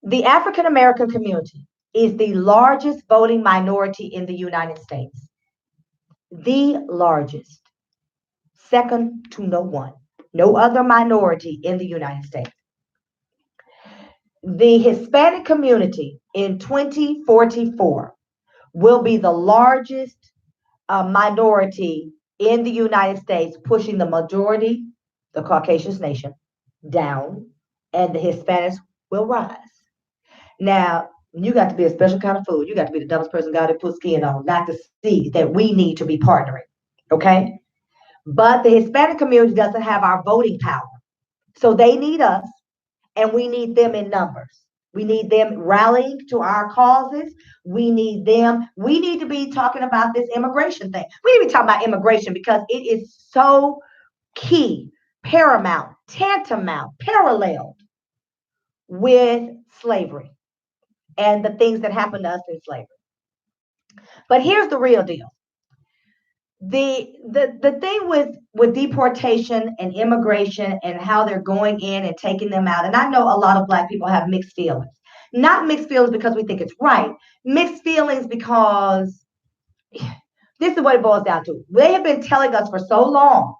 The African American community is the largest voting minority in the United States. The largest. Second to no one. No other minority in the United States. The Hispanic community in 2044 will be the largest minority in the United States, pushing the majority, the Caucasian nation, down, and the Hispanics will rise. Now, you got to be a special kind of fool. You got to be the dumbest person God ever put skin on, not to see that we need to be partnering, okay? But the Hispanic community doesn't have our voting power. So they need us. And we need them in numbers. We need them rallying to our causes. We need them. We need to be talking about this immigration thing. We need to be talking about immigration because it is so key, paramount, tantamount, paralleled with slavery and the things that happened to us in slavery. But here's the real deal. The thing with deportation and immigration and how they're going in and taking them out, and I know a lot of Black people have mixed feelings. Not mixed feelings because we think it's right. Mixed feelings because this is what it boils down to. They have been telling us for so long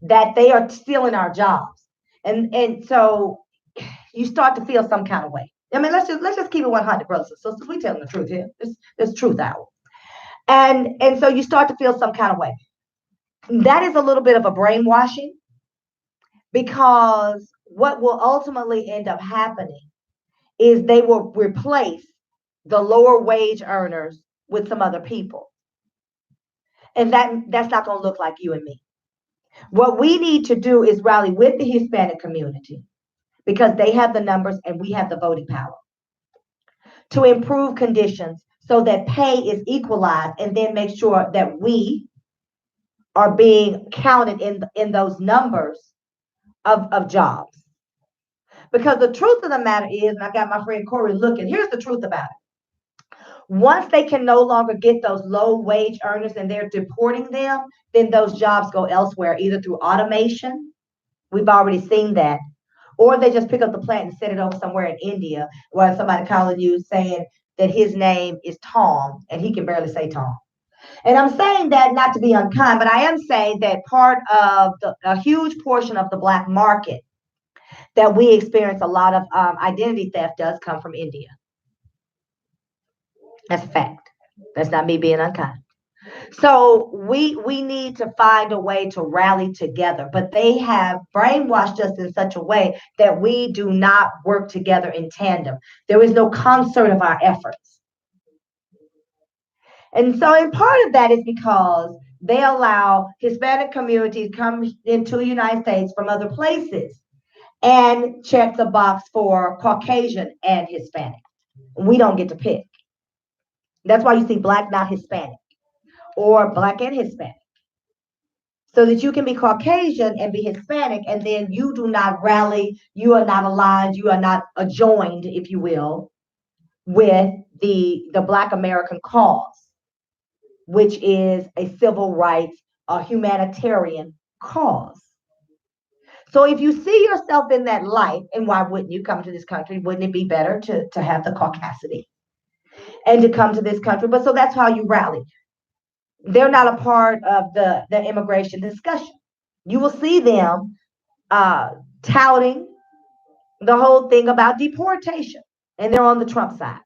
that they are stealing our jobs. And so you start to feel some kind of way. I mean, let's just keep it 100, brothers and sisters. We're telling the truth here. There's truth out. And so you start to feel some kind of way. That is a little bit of a brainwashing, because what will ultimately end up happening is they will replace the lower wage earners with some other people. And that's not going to look like you and me. What we need to do is rally with the Hispanic community, because they have the numbers and we have the voting power, to improve conditions so that pay is equalized, and then make sure that we are being counted in those numbers of jobs. Because the truth of the matter is, and I got my friend Corey looking, here's the truth about it. Once they can no longer get those low wage earners and they're deporting them, then those jobs go elsewhere, either through automation. We've already seen that. Or they just pick up the plant and set it over somewhere in India, where somebody calling you saying that his name is Tom and he can barely say Tom. And I'm saying that not to be unkind, but I am saying that part of a huge portion of the Black market that we experience a lot of identity theft does come from India. That's a fact. That's not me being unkind. So we need to find a way to rally together, but they have brainwashed us in such a way that we do not work together in tandem. There is no concert of our efforts. And so, in part of that is because they allow Hispanic communities come into the United States from other places and check the box for Caucasian and Hispanic. We don't get to pick. That's why you see Black, not Hispanic, or Black and Hispanic. So that you can be Caucasian and be Hispanic, and then you do not rally, you are not aligned, you are not adjoined, if you will, with the Black American cause, which is a civil rights, a humanitarian cause. So if you see yourself in that light, and why wouldn't you come to this country? Wouldn't it be better to have the caucasity and to come to this country? But so that's how you rally. They're not a part of the immigration discussion. You will see them touting the whole thing about deportation, and they're on the Trump side.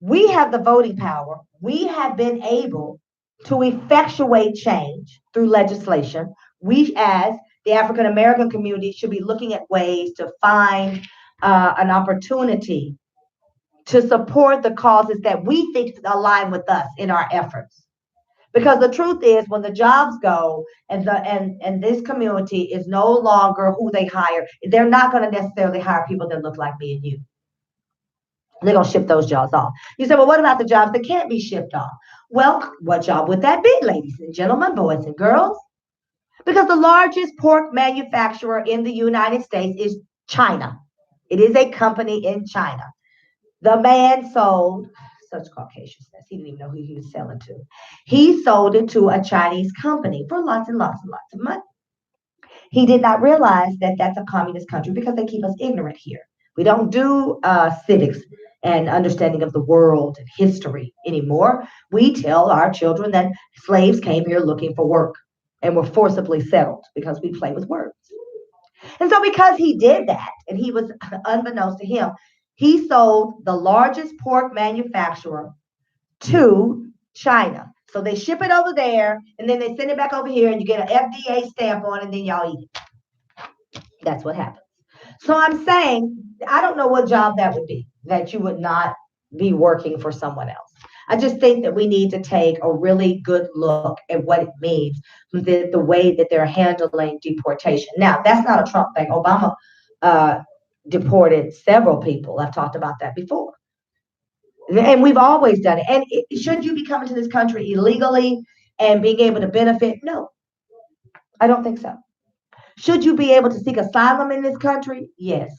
We have the voting power. We have been able to effectuate change through legislation. We, as the African American community, should be looking at ways to find an opportunity to support the causes that we think align with us in our efforts. Because the truth is, when the jobs go and this community is no longer who they hire, they're not going to necessarily hire people that look like me and you. They're going to ship those jobs off. You say, well, what about the jobs that can't be shipped off? Well, what job would that be, ladies and gentlemen, boys and girls? Because the largest pork manufacturer in the United States is China. It is a company in China. The man sold, such Caucasianness, he didn't even know who he was selling to. He sold it to a Chinese company for lots and lots and lots of money. He did not realize that that's a communist country because they keep us ignorant here. We don't do civics and understanding of the world and history anymore. We tell our children that slaves came here looking for work and were forcibly settled because we play with words. And so because he did that, and he was unbeknownst to him, he sold the largest pork manufacturer to China. So they ship it over there, and then they send it back over here, and you get an FDA stamp on it, and then y'all eat it. That's what happens. So I'm saying, I don't know what job that would be, that you would not be working for someone else. I just think that we need to take a really good look at what it means, the way that they're handling deportation. Now, that's not a Trump thing. Obama deported several people. I've talked about that before. And we've always done it. And should you be coming to this country illegally and being able to benefit? No, I don't think so. Should you be able to seek asylum in this country? Yes.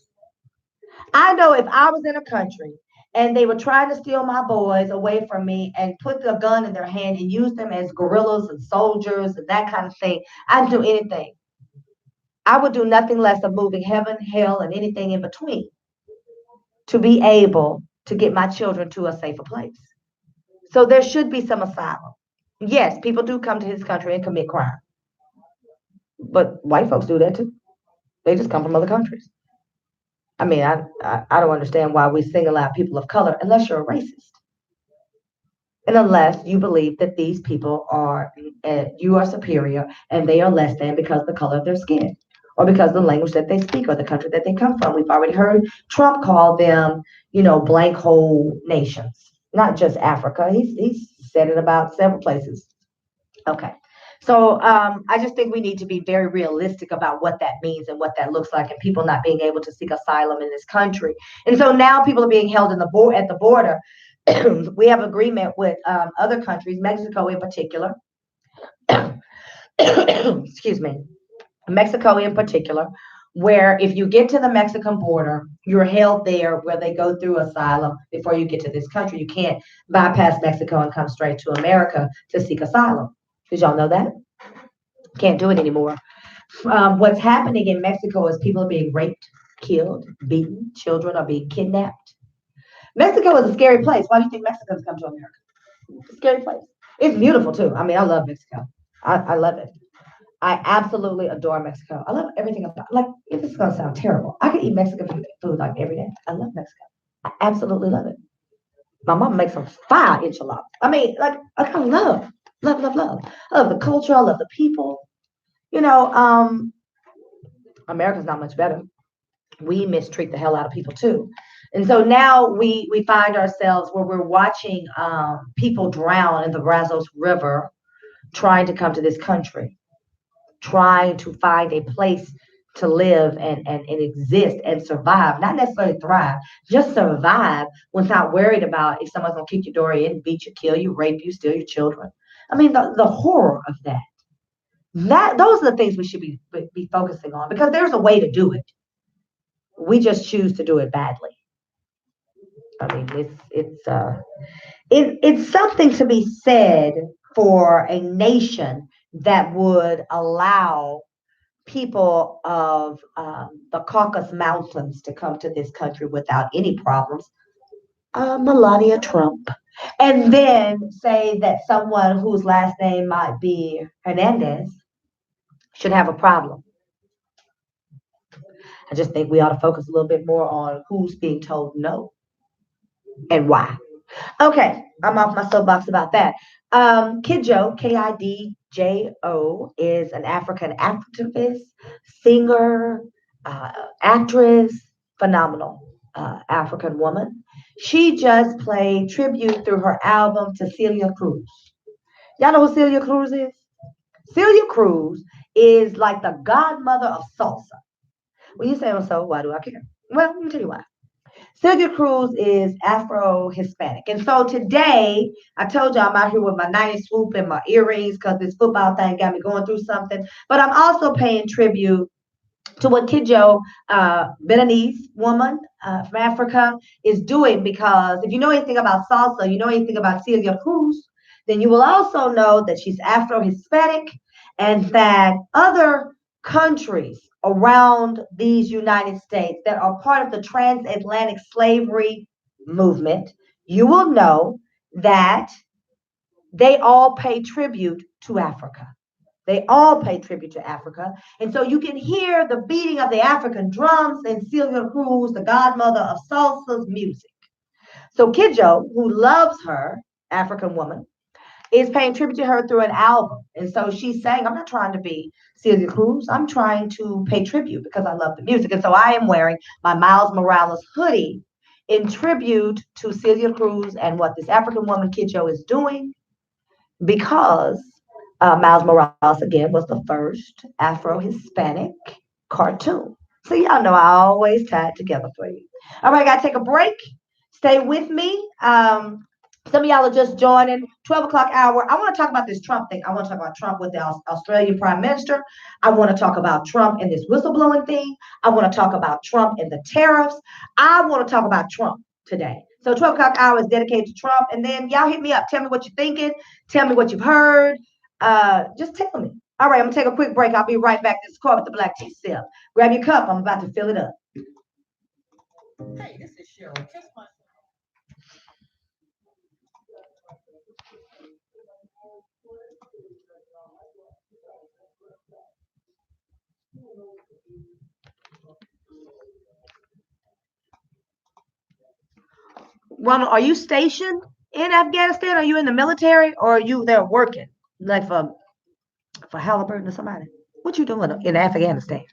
I know if I was in a country and they were trying to steal my boys away from me and put the gun in their hand and use them as guerrillas and soldiers and that kind of thing, I'd do anything. I would do nothing less than moving heaven, hell, and anything in between to be able to get my children to a safer place. So there should be some asylum. Yes, people do come to this country and commit crime. But white folks do that too. They just come from other countries. I mean, I don't understand why we single out people of color unless you're a racist. And unless you believe that these people are, you are superior and they are less than because of the color of their skin or because of the language that they speak or the country that they come from. We've already heard Trump call them, blank hole nations, not just Africa. He's said it about several places. Okay. So I just think we need to be very realistic about what that means and what that looks like, and people not being able to seek asylum in this country. And so now people are being held at the border. We have agreement with other countries, Mexico in particular. Excuse me, Mexico in particular, where if you get to the Mexican border, you're held there where they go through asylum before you get to this country. You can't bypass Mexico and come straight to America to seek asylum. Did y'all know that? Can't do it anymore. What's happening in Mexico is people are being raped, killed, beaten, children are being kidnapped. Mexico is a scary place. Why do you think Mexicans come to America? It's a scary place. It's beautiful too. I mean, I love Mexico. I love it. I absolutely adore Mexico. I love everything about like if it's gonna sound terrible. I could eat Mexican food like every day. I love Mexico. I absolutely love it. My mom makes some fire enchiladas. I mean, like I kind of love. I love the culture, I love the people. You know, America's not much better. We mistreat the hell out of people too. And so now we find ourselves where we're watching people drown in the Brazos River trying to come to this country, trying to find a place to live and exist and survive, not necessarily thrive, just survive without worried about if someone's gonna kick your door in, beat you, kill you, rape you, steal your children. I mean, the horror of that. Those are the things we should be focusing on because there's a way to do it. We just choose to do it badly. I mean, it's something to be said for a nation that would allow people of the Caucasus Mountains to come to this country without any problems. Melania Trump. And then say that someone whose last name might be Hernandez should have a problem. I just think we ought to focus a little bit more on who's being told no and why. Okay, I'm off my soapbox about that. Kidjo, Kidjo, is an African activist, singer, actress, phenomenal African woman. She just played tribute through her album to Celia Cruz. Y'all know who Celia Cruz is? Celia Cruz is like the godmother of salsa. When you say, oh, so why do I care? Well, let me tell you why. Celia Cruz is Afro-Hispanic. And so today, I told you I'm out here with my 90 swoop and my earrings because this football thing got me going through something. But I'm also paying tribute to what Kidjo, Beninese woman from Africa, is doing because if you know anything about salsa, you know anything about Celia Cruz, then you will also know that she's Afro-Hispanic and that other countries around these United States that are part of the transatlantic slavery movement, you will know that they all pay tribute to Africa. They all pay tribute to Africa. And so you can hear the beating of the African drums in Celia Cruz, the godmother of salsa's music. So Kidjo, who loves her, African woman, is paying tribute to her through an album. And so she's saying, I'm not trying to be Celia Cruz. I'm trying to pay tribute because I love the music. And so I am wearing my Miles Morales hoodie in tribute to Celia Cruz and what this African woman Kidjo is doing because Miles Morales, again, was the first Afro-Hispanic cartoon. So y'all know I always tie it together for you. All right, I got to take a break. Stay with me. Some of y'all are just joining. 12 o'clock hour. I want to talk about this Trump thing. I want to talk about Trump with the Australian Prime Minister. I want to talk about Trump and this whistleblowing thing. I want to talk about Trump and the tariffs. I want to talk about Trump today. So 12 o'clock hour is dedicated to Trump. And then y'all hit me up. Tell me what you're thinking. Tell me what you've heard. Just tell me. All right, I'm going to take a quick break. I'll be right back. This is Corbett the Black Tea Sip. Grab your cup. I'm about to fill it up. Hey, this is Cheryl. Kiss my Ronald, are you stationed in Afghanistan? Are you in the military or are you there working? Like for Halliburton or somebody? What you doing in Afghanistan?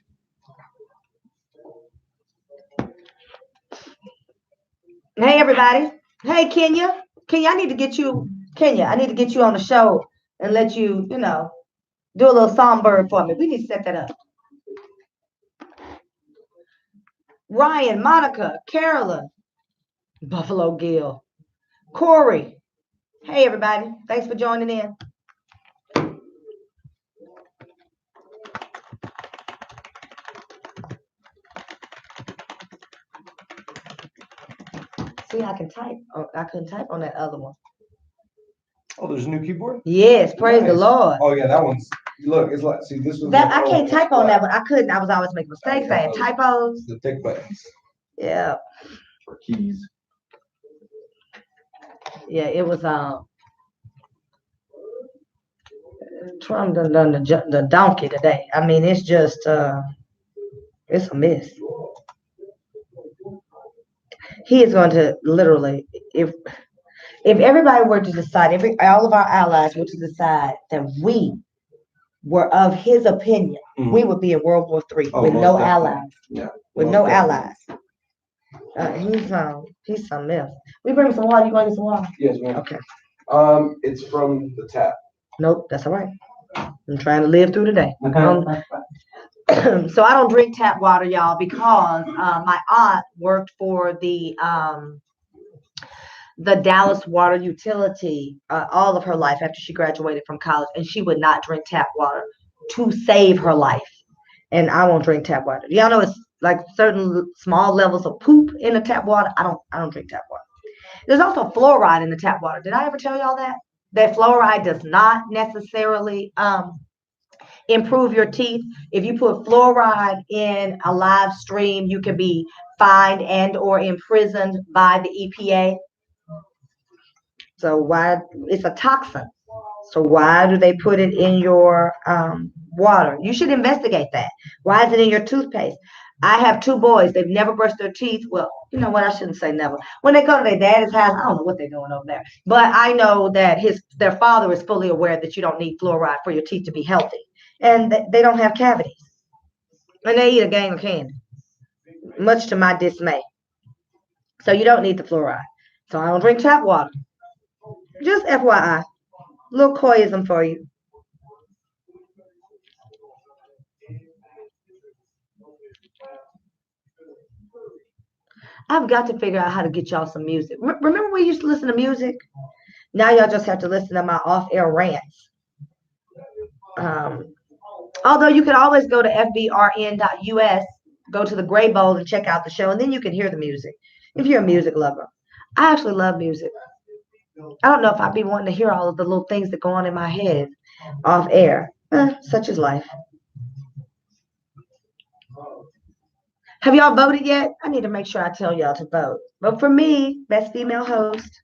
Hey everybody. Hey Kenya. Kenya, I need to get you on the show and let you, do a little songbird for me. We need to set that up. Ryan, Monica, Carolyn, Buffalo Gill, Corey. Hey everybody. Thanks for joining in. See, I can type. Oh, I couldn't type on that other one. Oh, there's a new keyboard? Yes, praise the Nice. Lord. Oh yeah, that one's Look, it's like, see, this was. That the I can't old type on that flat, one. I couldn't. I was always making mistakes. I had typos. The thick buttons Yeah, for keys. yeah. It was Trump done the donkey today. I mean, it's just it's a mess. He is going to literally, if everybody were to decide, all of our allies were to decide that we were of his opinion, we would be in World War III Oh, with most no definitely. allies. Yeah. With most no definitely. allies. He's something else. We bring some water. You want to get some water? Yes, ma'am. Okay. It's from the tap. Nope, that's all right. I'm trying to live through the day. Okay. So I don't drink tap water, y'all, because my aunt worked for the Dallas Water Utility all of her life after she graduated from college, and she would not drink tap water to save her life. And I won't drink tap water. Y'all know it's like certain small levels of poop in the tap water. I don't drink tap water. There's also fluoride in the tap water. Did I ever tell y'all that? That fluoride does not necessarily improve your teeth. If you put fluoride in a live stream, you can be fined and or imprisoned by the EPA. So why, it's a toxin. So why do they put it in your water? You should investigate that. Why is it in your toothpaste? I have 2 boys. They've never brushed their teeth. Well, you know what? I shouldn't say never. When they go to their dad's house, I don't know what they're doing over there. But I know that their father is fully aware that you don't need fluoride for your teeth to be healthy. And they don't have cavities. And they eat a gang of candy, much to my dismay. So you don't need the fluoride. So I don't drink tap water. Just FYI. Little coyism for you. I've got to figure out how to get y'all some music. Remember we used to listen to music? Now y'all just have to listen to my off-air rants. Although you can always go to fbrn.us, go to the Gray Bowl and check out the show, and then you can hear the music if you're a music lover. I actually love music. I don't know if I'd be wanting to hear all of the little things that go on in my head off air. Such is life. Have y'all voted yet? I need to make sure I tell y'all to vote. Vote for me, best female host.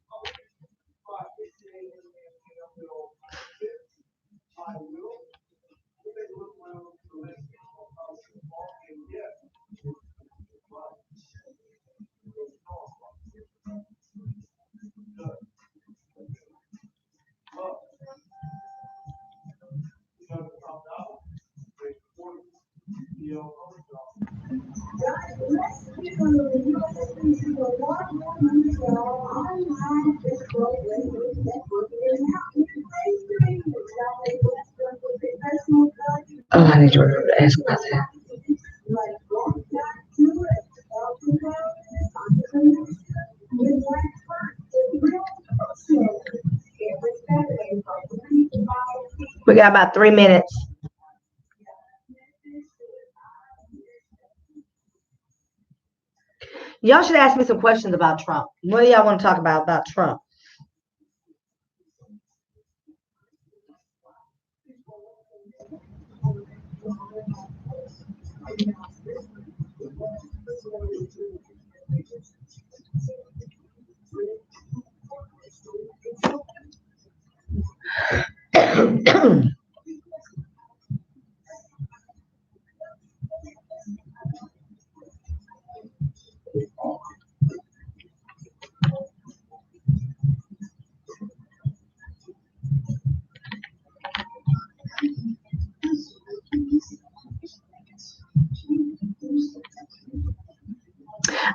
Oh, I need to remember to ask about that. We got about 3 minutes. Y'all should ask me some questions about Trump. What do y'all want to talk about Trump?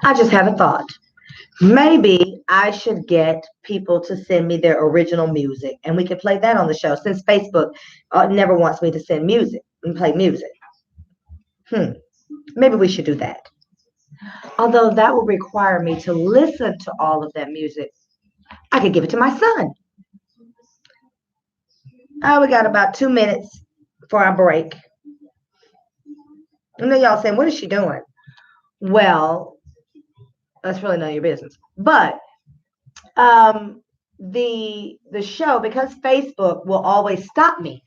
I just had a thought. Maybe I should get people to send me their original music and we can play that on the show since Facebook never wants me to send music and play music. Maybe we should do that. Although that would require me to listen to all of that music. I could give it to my son. We got about 2 minutes for our break. And then y'all saying, what is she doing? Well, that's really none of your business. But the show, because Facebook will always stop me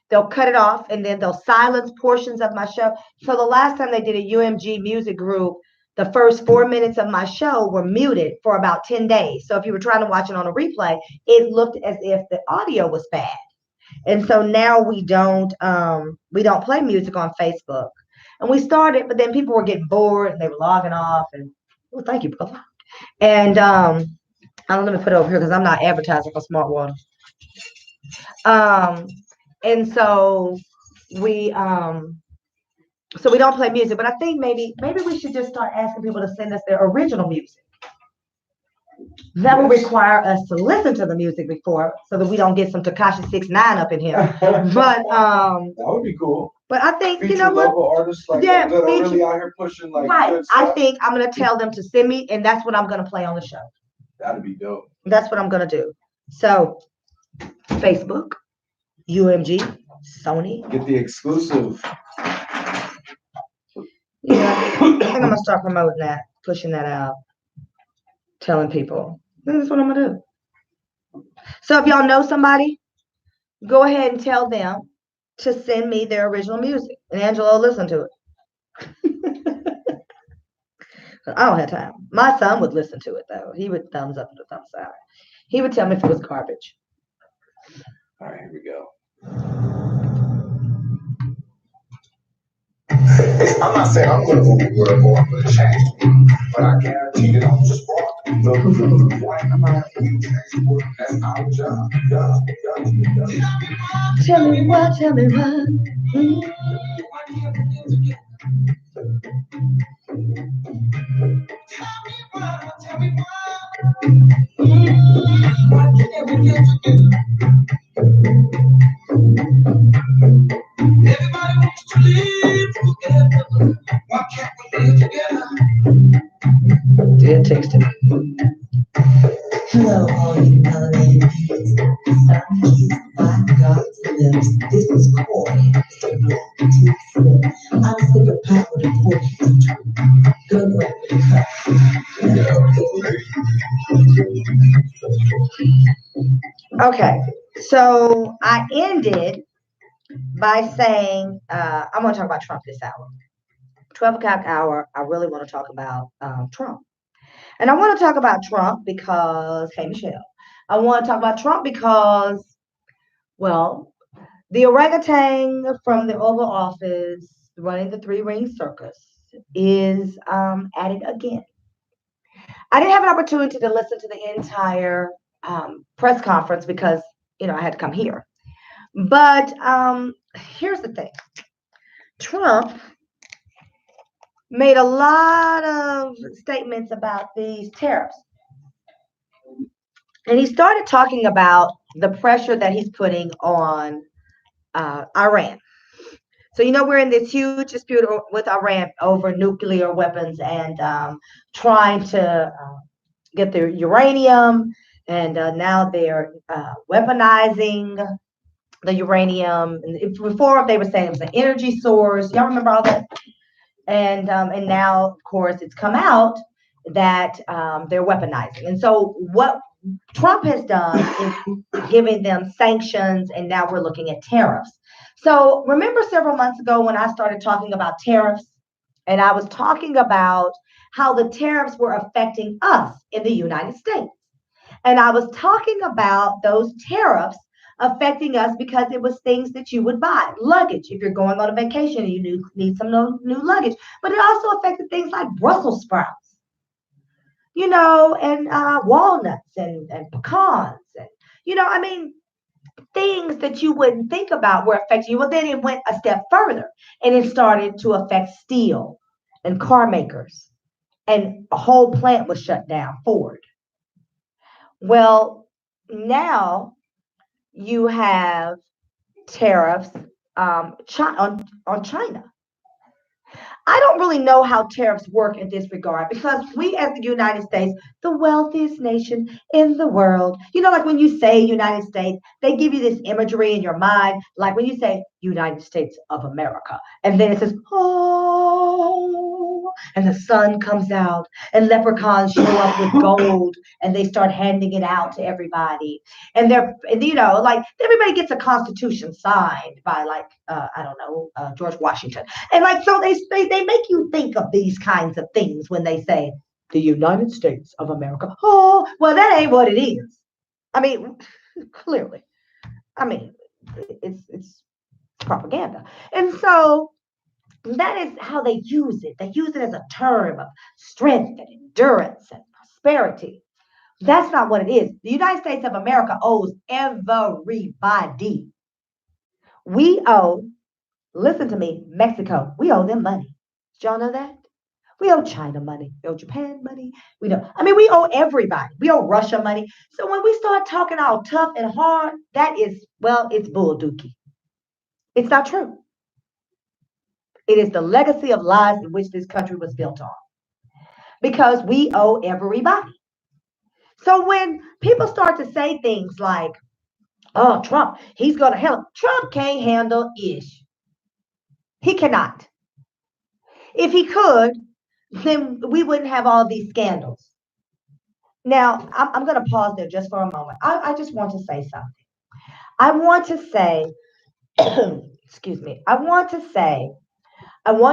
they'll cut it off and then they'll silence portions of my show. So the last time they did a UMG music group, the first 4 minutes of my show were muted for about 10 days. So if you were trying to watch it on a replay, it looked as if the audio was bad. And so now we don't play music on Facebook. And we started, but then people were getting bored and they were logging off. And oh, thank you, brother. And let me put it over here because I'm not advertising for Smart Water. And so we don't play music, but I think maybe we should just start asking people to send us their original music. That will require us to listen to the music before, so that we don't get some Tekashi 6ix9ine up in here. But that would be cool. But I think Feature you know what? local artists like Yeah, that are feature- really out here pushing like Right. good stuff. I think I'm gonna tell them to send me, and that's what I'm gonna play on the show. That'd be dope. That's what I'm gonna do. So, Facebook, UMG, Sony. Get the exclusive. Yeah, I think I'm gonna start promoting that, pushing that out, telling people. That's what I'm gonna do. So if y'all know somebody, go ahead and tell them to send me their original music, and Angela will listen to it. I don't have time. My son would listen to it though. He would thumbs up and thumbs down. He would tell me if it was garbage. All right, here we go. I'm not saying I'm going to move the world more for the change, but I guarantee that I'm just wrong. That's our job. Tell me what, tell me what. Everybody wants to live together. Why can't we live together? Dear texted me. Hello, all you melanated beings. I'm Keith, my God's lips. This is Corey, Mr. Black Tea Slip. I'm super powered and fortune. Good rapid cut. Okay, so I ended by saying I'm going to talk about Trump this hour. 12 o'clock hour, I really want to talk about Trump. And I want to talk about Trump because, hey, Michelle, I want to talk about Trump because, well, the orangutan from the Oval Office running the three-ring circus is at it again. I didn't have an opportunity to listen to the entire press conference because, I had to come here. But here's the thing. Trump made a lot of statements about these tariffs. And he started talking about the pressure that he's putting on Iran. So, we're in this huge dispute with Iran over nuclear weapons and trying to get their uranium. And now they're weaponizing the uranium. And before they were saying it was an energy source. Y'all remember all that? And now, of course, it's come out that they're weaponizing. And so what Trump has done is giving them sanctions, and now we're looking at tariffs. So remember several months ago when I started talking about tariffs, and I was talking about how the tariffs were affecting us in the United States. And I was talking about those tariffs affecting us because it was things that you would buy. Luggage, if you're going on a vacation and you need some new luggage. But it also affected things like Brussels sprouts, and walnuts and pecans. And, things that you wouldn't think about were affecting you. Well, then it went a step further and it started to affect steel and car makers. And a whole plant was shut down, Ford. Well, now you have tariffs on China. I don't really know how tariffs work in this regard because we as the United States, the wealthiest nation in the world, like when you say United States, they give you this imagery in your mind, like when you say United States of America, and then it says, oh, and the sun comes out and leprechauns show up with gold and they start handing it out to everybody. And like everybody gets a constitution signed by like, I don't know, George Washington. And like, so they make you think of these kinds of things when they say the United States of America. Oh, well, that ain't what it is. I mean, clearly. I mean, it's propaganda. And so that is how they use it. They use it as a term of strength and endurance and prosperity. That's not what it is. The United States of America owes everybody. We owe, listen to me, Mexico, we owe them money. Did y'all know that? We owe China money. We owe Japan money. We owe everybody. We owe Russia money. So when we start talking all tough and hard, that is, well, it's bull dookie. It's not true. It is the legacy of lies in which this country was built on. Because we owe everybody. So when people start to say things like, oh, Trump, he's going to help. Trump can't handle ish. He cannot. If he could, then we wouldn't have all these scandals. Now, I'm going to pause there just for a moment. I just want to say something. I want to say, excuse me, I want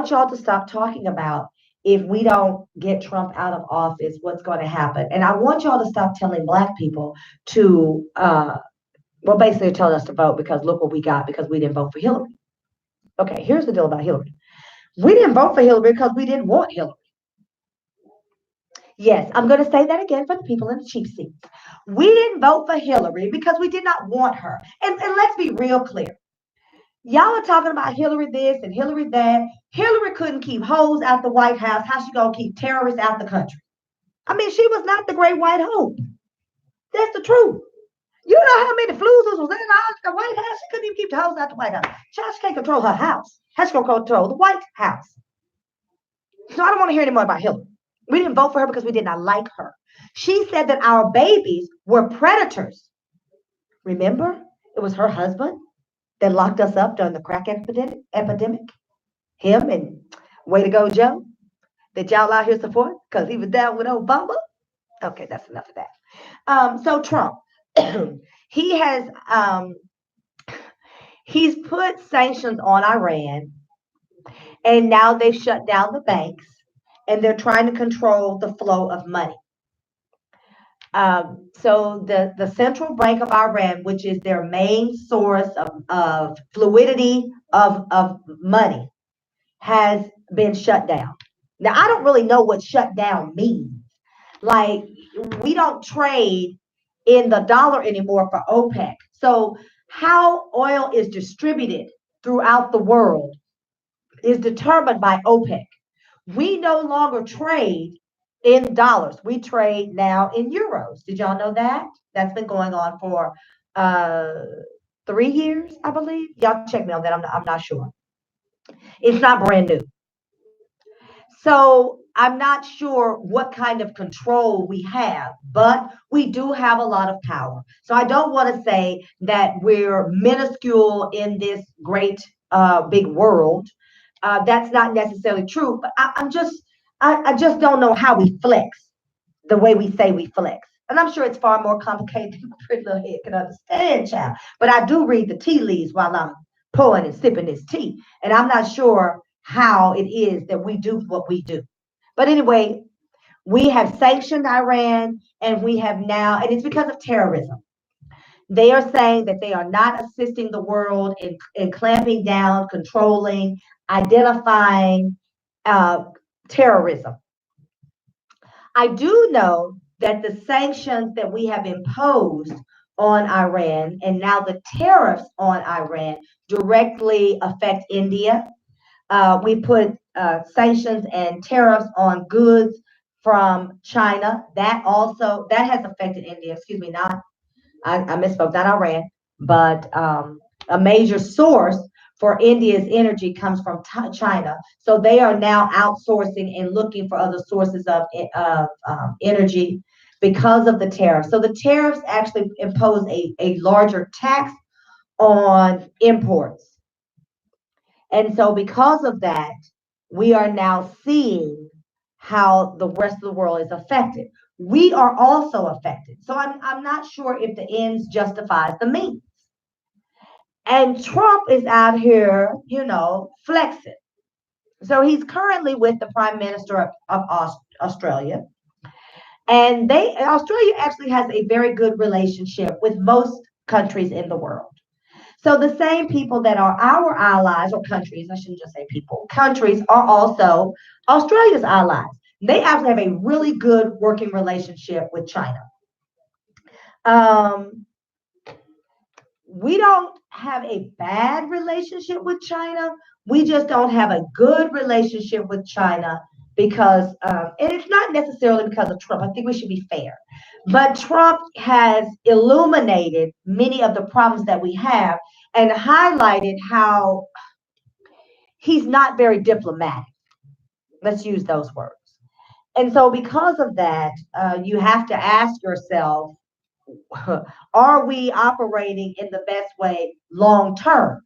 y'all to stop talking about if we don't get Trump out of office, what's going to happen. And I want y'all to stop telling Black people to, basically telling us to vote because look what we got because we didn't vote for Hillary. Okay, here's the deal about Hillary. We didn't vote for Hillary because we didn't want Hillary. Yes, I'm going to say that again for the people in the cheap seats. We didn't vote for Hillary because we did not want her. And let's be real clear. Y'all are talking about Hillary this and Hillary that. Hillary couldn't keep hoes out the White House. How she going to keep terrorists out the country? I mean, she was not the great white hope. That's the truth. You know how many flus was in the White House? She couldn't even keep the hoes out the White House. She can't control her house. How she going to control the White House? So I don't want to hear any more about Hillary. We didn't vote for her because we did not like her. She said that our babies were predators. Remember? It was her husband that locked us up during the crack epidemic. Him and way to go, Joe, that y'all out here support because he was down with Obama. Okay, that's enough of that. So Trump, he has he's put sanctions on Iran, and now they've shut down the banks, and they're trying to control the flow of money. So the Central Bank of Iran, which is their main source of fluidity of money, has been shut down. Now, I don't really know what shut down means. Like, we don't trade in the dollar anymore for OPEC. So how oil is distributed throughout the world is determined by OPEC. We no longer trade in dollars. We trade now in euros. Did y'all know that? That's been going on for 3 years, I believe. Y'all check me on that. I'm not sure. It's not brand new. So I'm not sure what kind of control we have, but we do have a lot of power. So I don't want to say that we're minuscule in this great big world. That's not necessarily true, but I just don't know how we flex the way we say we flex. And I'm sure it's far more complicated than my pretty little head can understand, child. But I do read the tea leaves while I'm pouring and sipping this tea. And I'm not sure how it is that we do what we do. But anyway, we have sanctioned Iran, and we have now, and it's because of terrorism. They are saying that they are not assisting the world in clamping down, controlling, identifying terrorism. I do know that the sanctions that we have imposed on Iran and now the tariffs on Iran directly affect India. We put sanctions and tariffs on goods from China. That has affected India. Excuse me, I misspoke, not Iran, but a major source for India's energy comes from China. So they are now outsourcing and looking for other sources of energy because of the tariffs. So the tariffs actually impose a larger tax on imports. And so because of that, we are now seeing how the rest of the world is affected. We are also affected. So I'm not sure if the ends justifies the means. And Trump is out here, flexing. So he's currently with the Prime Minister of Australia. And Australia actually has a very good relationship with most countries in the world. So the same people that are our allies, or countries, I shouldn't just say people, countries are also Australia's allies. They actually have a really good working relationship with China. We don't have a bad relationship with China. We just don't have a good relationship with China because, and it's not necessarily because of Trump. I think we should be fair. But Trump has illuminated many of the problems that we have and highlighted how he's not very diplomatic. Let's use those words. And so, because of that, you have to ask yourself, are we operating in the best way long term?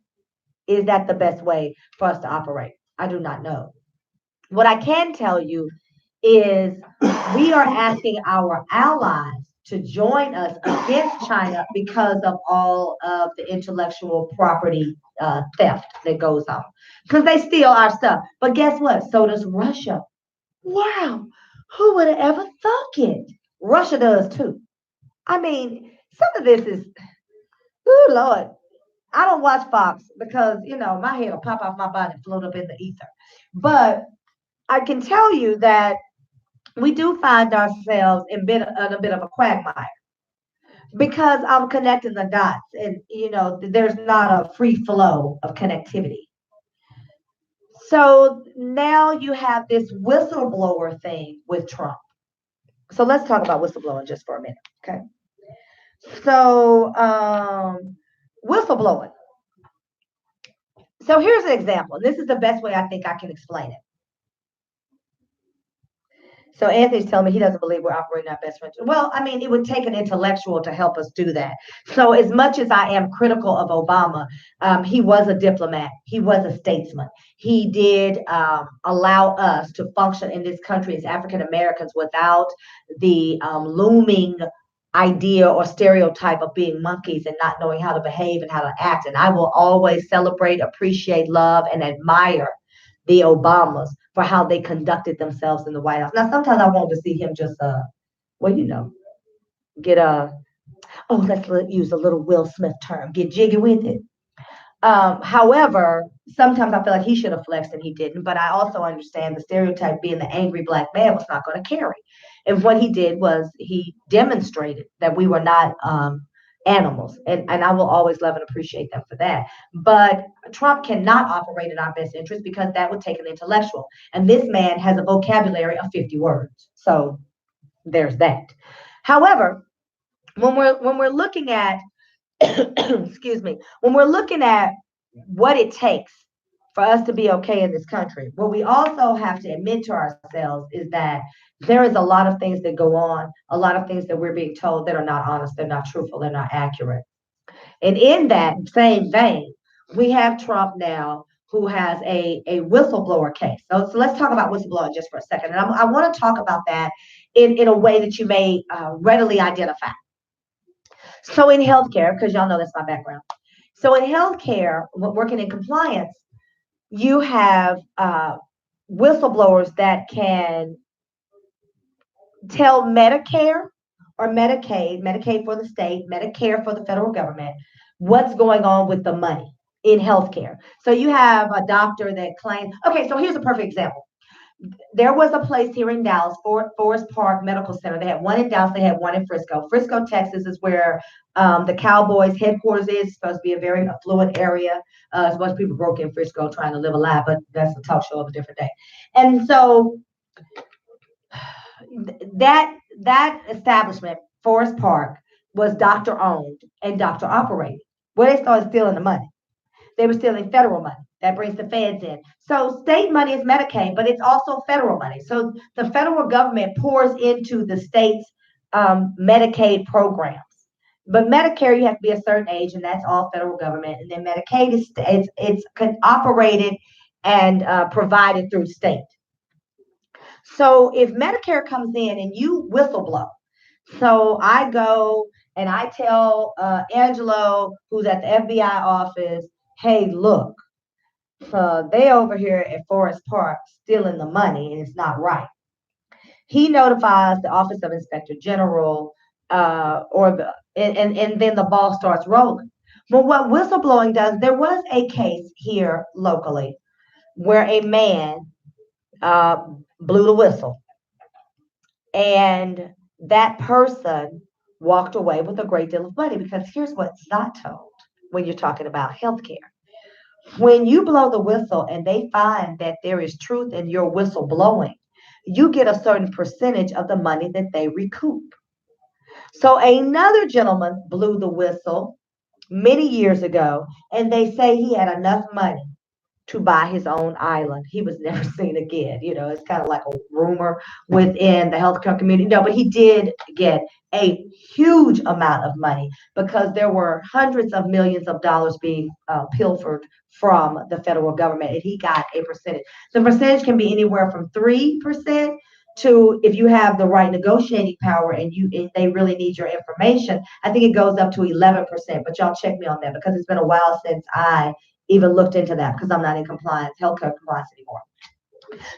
Is that the best way for us to operate? I do not know. What I can tell you is we are asking our allies to join us against China because of all of the intellectual property theft that goes on. Because they steal our stuff. But guess what? So does Russia. Wow. Who would have ever thought it? Russia does too. I mean, some of this is, oh Lord, I don't watch Fox because, my head will pop off my body and float up in the ether. But I can tell you that we do find ourselves in a bit of a quagmire because I'm connecting the dots and, there's not a free flow of connectivity. So now you have this whistleblower thing with Trump. So let's talk about whistleblowing just for a minute, okay? So whistleblowing. So here's an example. This is the best way I think I can explain it. So Anthony's telling me he doesn't believe we're operating our best interest. Well, I mean, it would take an intellectual to help us do that. So as much as I am critical of Obama, he was a diplomat. He was a statesman. He did allow us to function in this country as African Americans without the looming idea or stereotype of being monkeys and not knowing how to behave and how to act. And I will always celebrate, appreciate, love, and admire the Obamas for how they conducted themselves in the White House. Now, sometimes I want to see him just, get let's use a little Will Smith term, get jiggy with it. However, sometimes I feel like he should have flexed and he didn't, but I also understand the stereotype being the angry black man was not going to carry. And what he did was he demonstrated that we were not animals. And I will always love and appreciate them for that. But Trump cannot operate in our best interest because that would take an intellectual. And this man has a vocabulary of 50 words. So there's that. However, when we're looking at, excuse me, when we're looking at what it takes for us to be okay in this country, what we also have to admit to ourselves is that there is a lot of things that go on, a lot of things that we're being told that are not honest, they're not truthful, they're not accurate. And in that same vein, we have Trump now who has a whistleblower case. So let's talk about whistleblowing just for a second. And I want to talk about that in a way that you may readily identify. So in healthcare, because y'all know that's my background. So in healthcare, working in compliance, you have whistleblowers that can tell Medicare or Medicaid for the state, Medicare for the federal government, what's going on with the money in healthcare. So you have a doctor that claims, okay, so here's a perfect example. There was a place here in Dallas, Forest Park Medical Center. They had one in Dallas, they had one in Frisco. Frisco, Texas is where the Cowboys headquarters is. It's supposed to be a very affluent area. There's a bunch of people broke in Frisco trying to live a lie, but that's a talk show of a different day. And so that establishment, Forest Park, was doctor owned and doctor operated. Where they started stealing the money. They were stealing federal money. That brings the feds in. So state money is Medicaid, but it's also federal money. So the federal government pours into the state's Medicaid programs. But Medicare, you have to be a certain age, and that's all federal government. And then Medicaid is it's operated and provided through state. So if Medicare comes in and you whistleblow, so I go and I tell Angelo, who's at the FBI office, hey, look, they over here at Forest Park stealing the money and it's not right. He notifies the Office of Inspector General, and then the ball starts rolling. But what whistleblowing does, there was a case here locally where a man uh, blew the whistle, and that person walked away with a great deal of money, because here's what's not told when you're talking about healthcare. When you blow the whistle and they find that there is truth in your whistle blowing, you get a certain percentage of the money that they recoup. So another gentleman blew the whistle many years ago, and they say he had enough money to buy his own island. He was never seen again. You know, it's kind of like a rumor within the healthcare community. No, but he did get a huge amount of money, because there were hundreds of millions of dollars being pilfered from the federal government, and he got a percentage. The percentage can be anywhere from 3% to, if you have the right negotiating power and they really need your information, I think it goes up to 11%. But y'all check me on that, because it's been a while since I even looked into that, because I'm not in compliance, healthcare compliance anymore.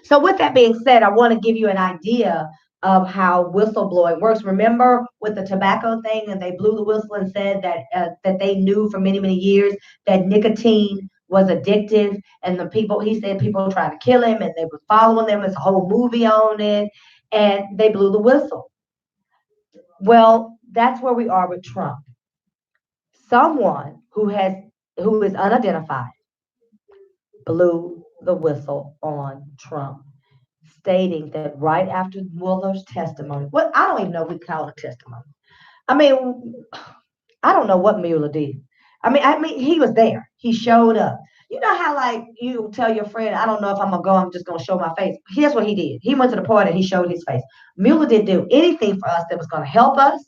So with that being said, I want to give you an idea of how whistleblowing works. Remember with the tobacco thing, and they blew the whistle and said that they knew for many, many years that nicotine was addictive, and he said people tried to kill him and they were following them. There's a whole movie on it, and they blew the whistle. Well, that's where we are with Trump. Someone who is unidentified blew the whistle on Trump, stating that right after Mueller's testimony, well, I don't even know if we call it a testimony. I mean, I don't know what Mueller did. I mean, he was there. He showed up. You know how, like, you tell your friend, I don't know if I'm gonna go, I'm just gonna show my face. Here's what he did. He went to the party and he showed his face. Mueller didn't do anything for us that was gonna help us.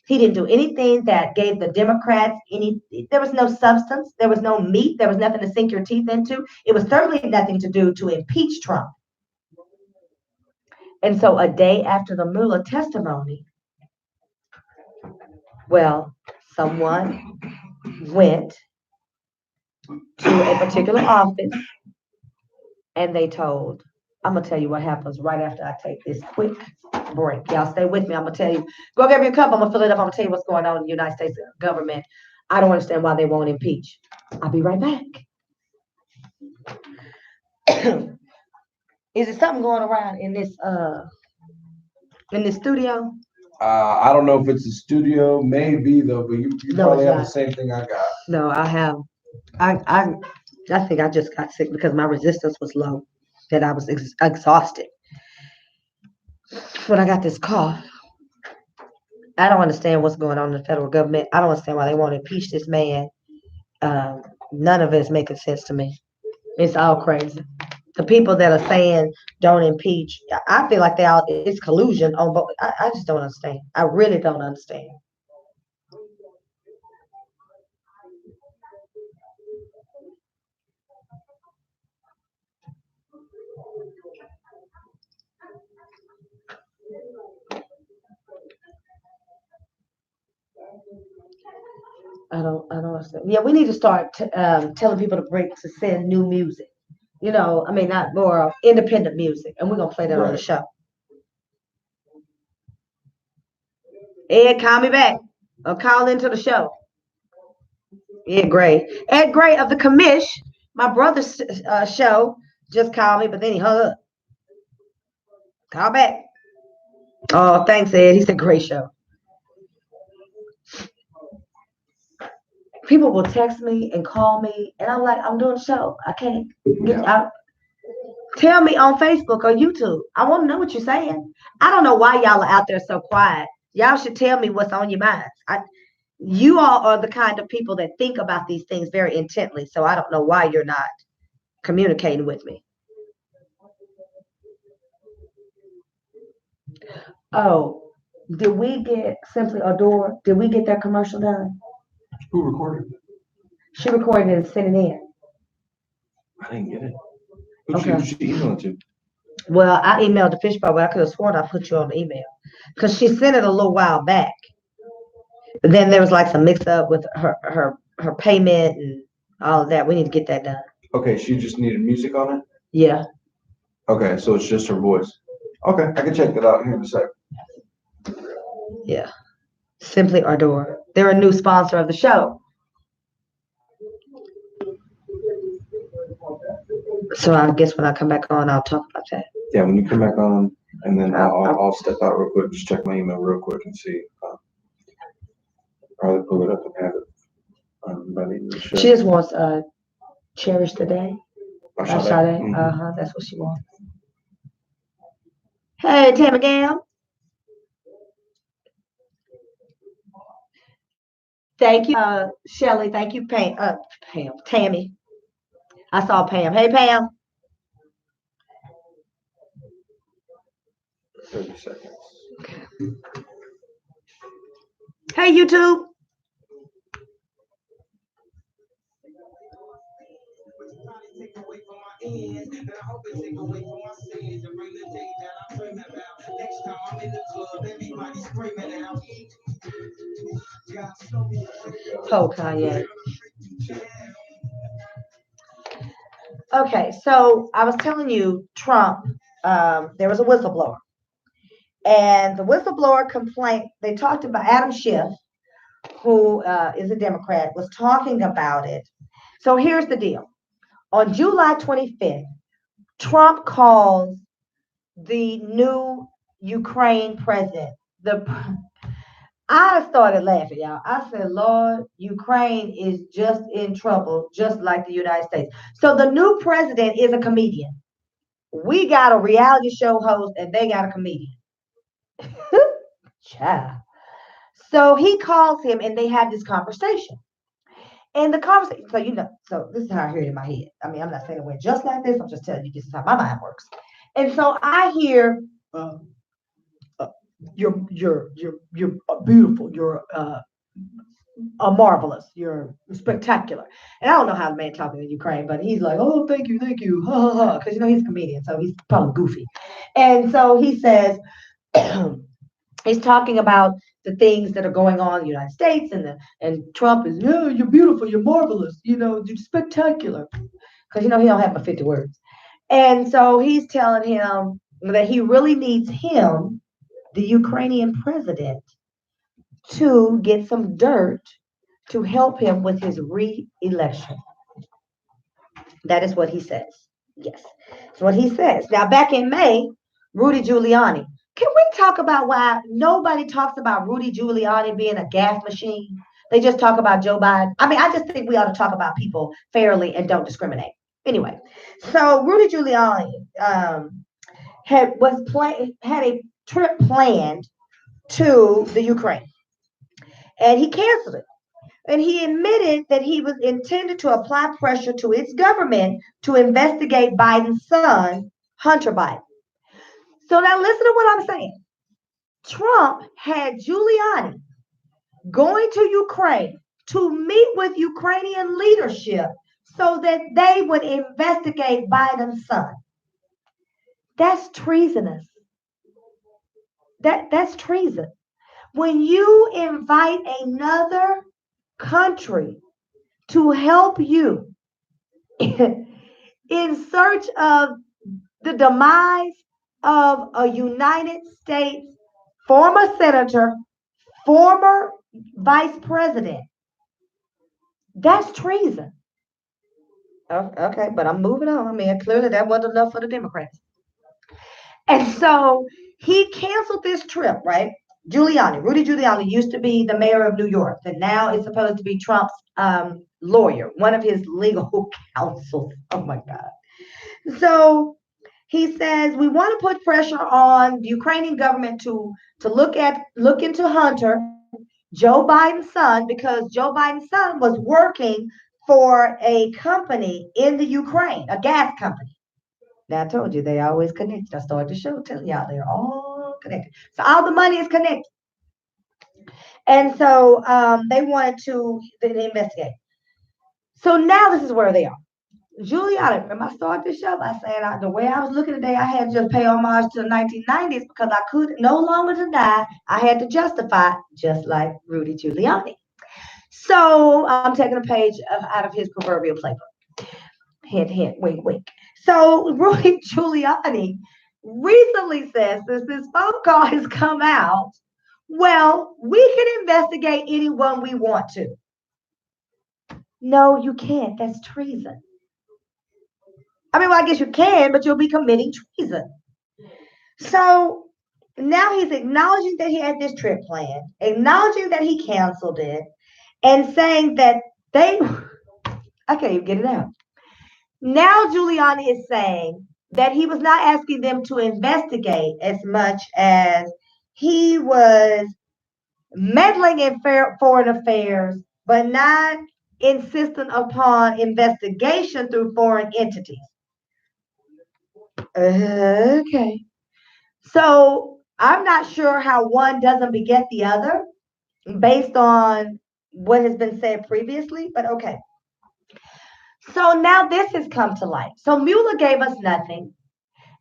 He didn't do anything that gave the Democrats there was no substance, there was no meat, there was nothing to sink your teeth into. It was certainly nothing to do to impeach Trump. And so a day after the Mueller testimony, well, someone went to a particular office and they told, I'm gonna tell you what happens right after I take this quick break. Y'all stay with me. I'm gonna tell you, go get me a cup, I'm gonna fill it up, I'm gonna tell you what's going on in the United States government. I don't understand why they won't impeach. I'll be right back. Is there something going around in this studio? I don't know if it's a studio, maybe though, but you No, probably it's have the not. same thing I got. No, I have. I think I just got sick because my resistance was low, that I was exhausted when I got this cough. I don't understand what's going on in the federal government. I don't understand why they want to impeach this man. None of it is making sense to me. It's all crazy. The people that are saying don't impeach, I feel like it's collusion on both. I just don't understand. I really don't understand. I don't understand. Yeah, we need to start telling people to send new music. You know, I mean, not more independent music, and we're gonna play that on the Right. show. Ed, call me back or call into the show. Ed Gray, Ed Gray of the Commish, my brother's show, just called me, but then he hung up. Call back. Oh, thanks, Ed. He said great show. People will text me and call me, and I'm like, I'm doing a show. I can't get out. Tell me on Facebook or YouTube. I want to know what you're saying. I don't know why y'all are out there so quiet. Y'all should tell me what's on your minds. You all are the kind of people that think about these things very intently. So I don't know why you're not communicating with me. Oh, did we get Simply Adore? Did we get their commercial done? Who recorded it? She recorded it and sent it in. I didn't get it. Okay. Who she emailed to? Well, I emailed the fish bar, but I could have sworn I put you on the email because she sent it a little while back. But then there was like some mix up with her payment and all of that. We need to get that done. Okay, she just needed music on it? Yeah. Okay, so it's just her voice. Okay, I can check that out here in a sec. Yeah. Simply Ardor. They're a new sponsor of the show. So I guess when I come back on, I'll talk about that. Yeah, when you come back on, and then I'll step out real quick, just check my email real quick and see. Probably pull it up and have it by the end of the show. She just wants Cherish the Day. Sade. Sade. Mhm. That's what she wants. Hey, Tammy Gam. Thank you, Shelly. Thank you, Pam. Tammy. I saw Pam. Hey, Pam. 30 seconds. Hey, YouTube. Take away from my ends, and I hope it take away from my sins and bring the day that I'm dreaming about. Next time I'm in the club, everybody screaming out. God, show me Oh, Kanye. Okay, so I was telling you, Trump, there was a whistleblower. And the whistleblower complaint, they talked about Adam Schiff, who is a Democrat, was talking about it. So here's the deal. On July 25th, Trump calls the new Ukraine president. I started laughing, y'all. I said, Lord, Ukraine is just in trouble, just like the United States. So the new president is a comedian. We got a reality show host, and they got a comedian. Child. So he calls him, and they have this conversation. And the conversation, so this is how I hear it in my head. I mean, I'm not saying it went just like this. I'm just telling you this is how my mind works. And so I hear, you're beautiful. You're marvelous. You're spectacular. And I don't know how the man talking in Ukraine, but he's like, oh, thank you, ha ha ha, because he's a comedian, so he's probably goofy. And so he says, he's talking about the things that are going on in the United States, and Trump is, yeah, you're beautiful, you're marvelous, you're spectacular, because he don't have but 50 words. And so he's telling him that he really needs him, the Ukrainian president, to get some dirt to help him with his re-election. That is what he says. Yes, that's what he says. Now, back in May, Rudy Giuliani. Can we talk about why nobody talks about Rudy Giuliani being a gaffe machine? They just talk about Joe Biden. I mean, I just think we ought to talk about people fairly and don't discriminate. Anyway, so Rudy Giuliani had a trip planned to the Ukraine, and he canceled it. And he admitted that he was intended to apply pressure to its government to investigate Biden's son, Hunter Biden. So now listen to what I'm saying. Trump had Giuliani going to Ukraine to meet with Ukrainian leadership so that they would investigate Biden's son. That's treasonous. That's treason. When you invite another country to help you in search of the demise of a United States former senator, former vice president, that's treason. Okay, but I'm moving on. I mean, clearly that wasn't enough for the Democrats. And so he canceled this trip, right? Rudy Giuliani used to be the mayor of New York, and now it's supposed to be Trump's lawyer, one of his legal counsels. Oh my God. So he says, we want to put pressure on the Ukrainian government to look into Hunter, Joe Biden's son, because Joe Biden's son was working for a company in the Ukraine, a gas company. Now I told you they always connected. I started the show telling y'all they're all connected. So all the money is connected. And so they wanted to investigate. So now this is where they are. Giuliani, remember I started this show by saying the way I was looking today, I had to just pay homage to the 1990s because I could no longer deny I had to justify, just like Rudy Giuliani. So I'm taking a page out of his proverbial playbook. Hint, hint, wink, wink. So Rudy Giuliani recently says since this phone call has come out, well, we can investigate anyone we want to. No, you can't. That's treason. I mean, well, I guess you can, but you'll be committing treason. So now he's acknowledging that he had this trip planned, acknowledging that he canceled it, and saying that they, I can't even get it out. Now Giuliani is saying that he was not asking them to investigate as much as he was meddling in foreign affairs, but not insistent upon investigation through foreign entities. Okay. So I'm not sure how one doesn't beget the other based on what has been said previously, but okay. So now this has come to light. So Mueller gave us nothing.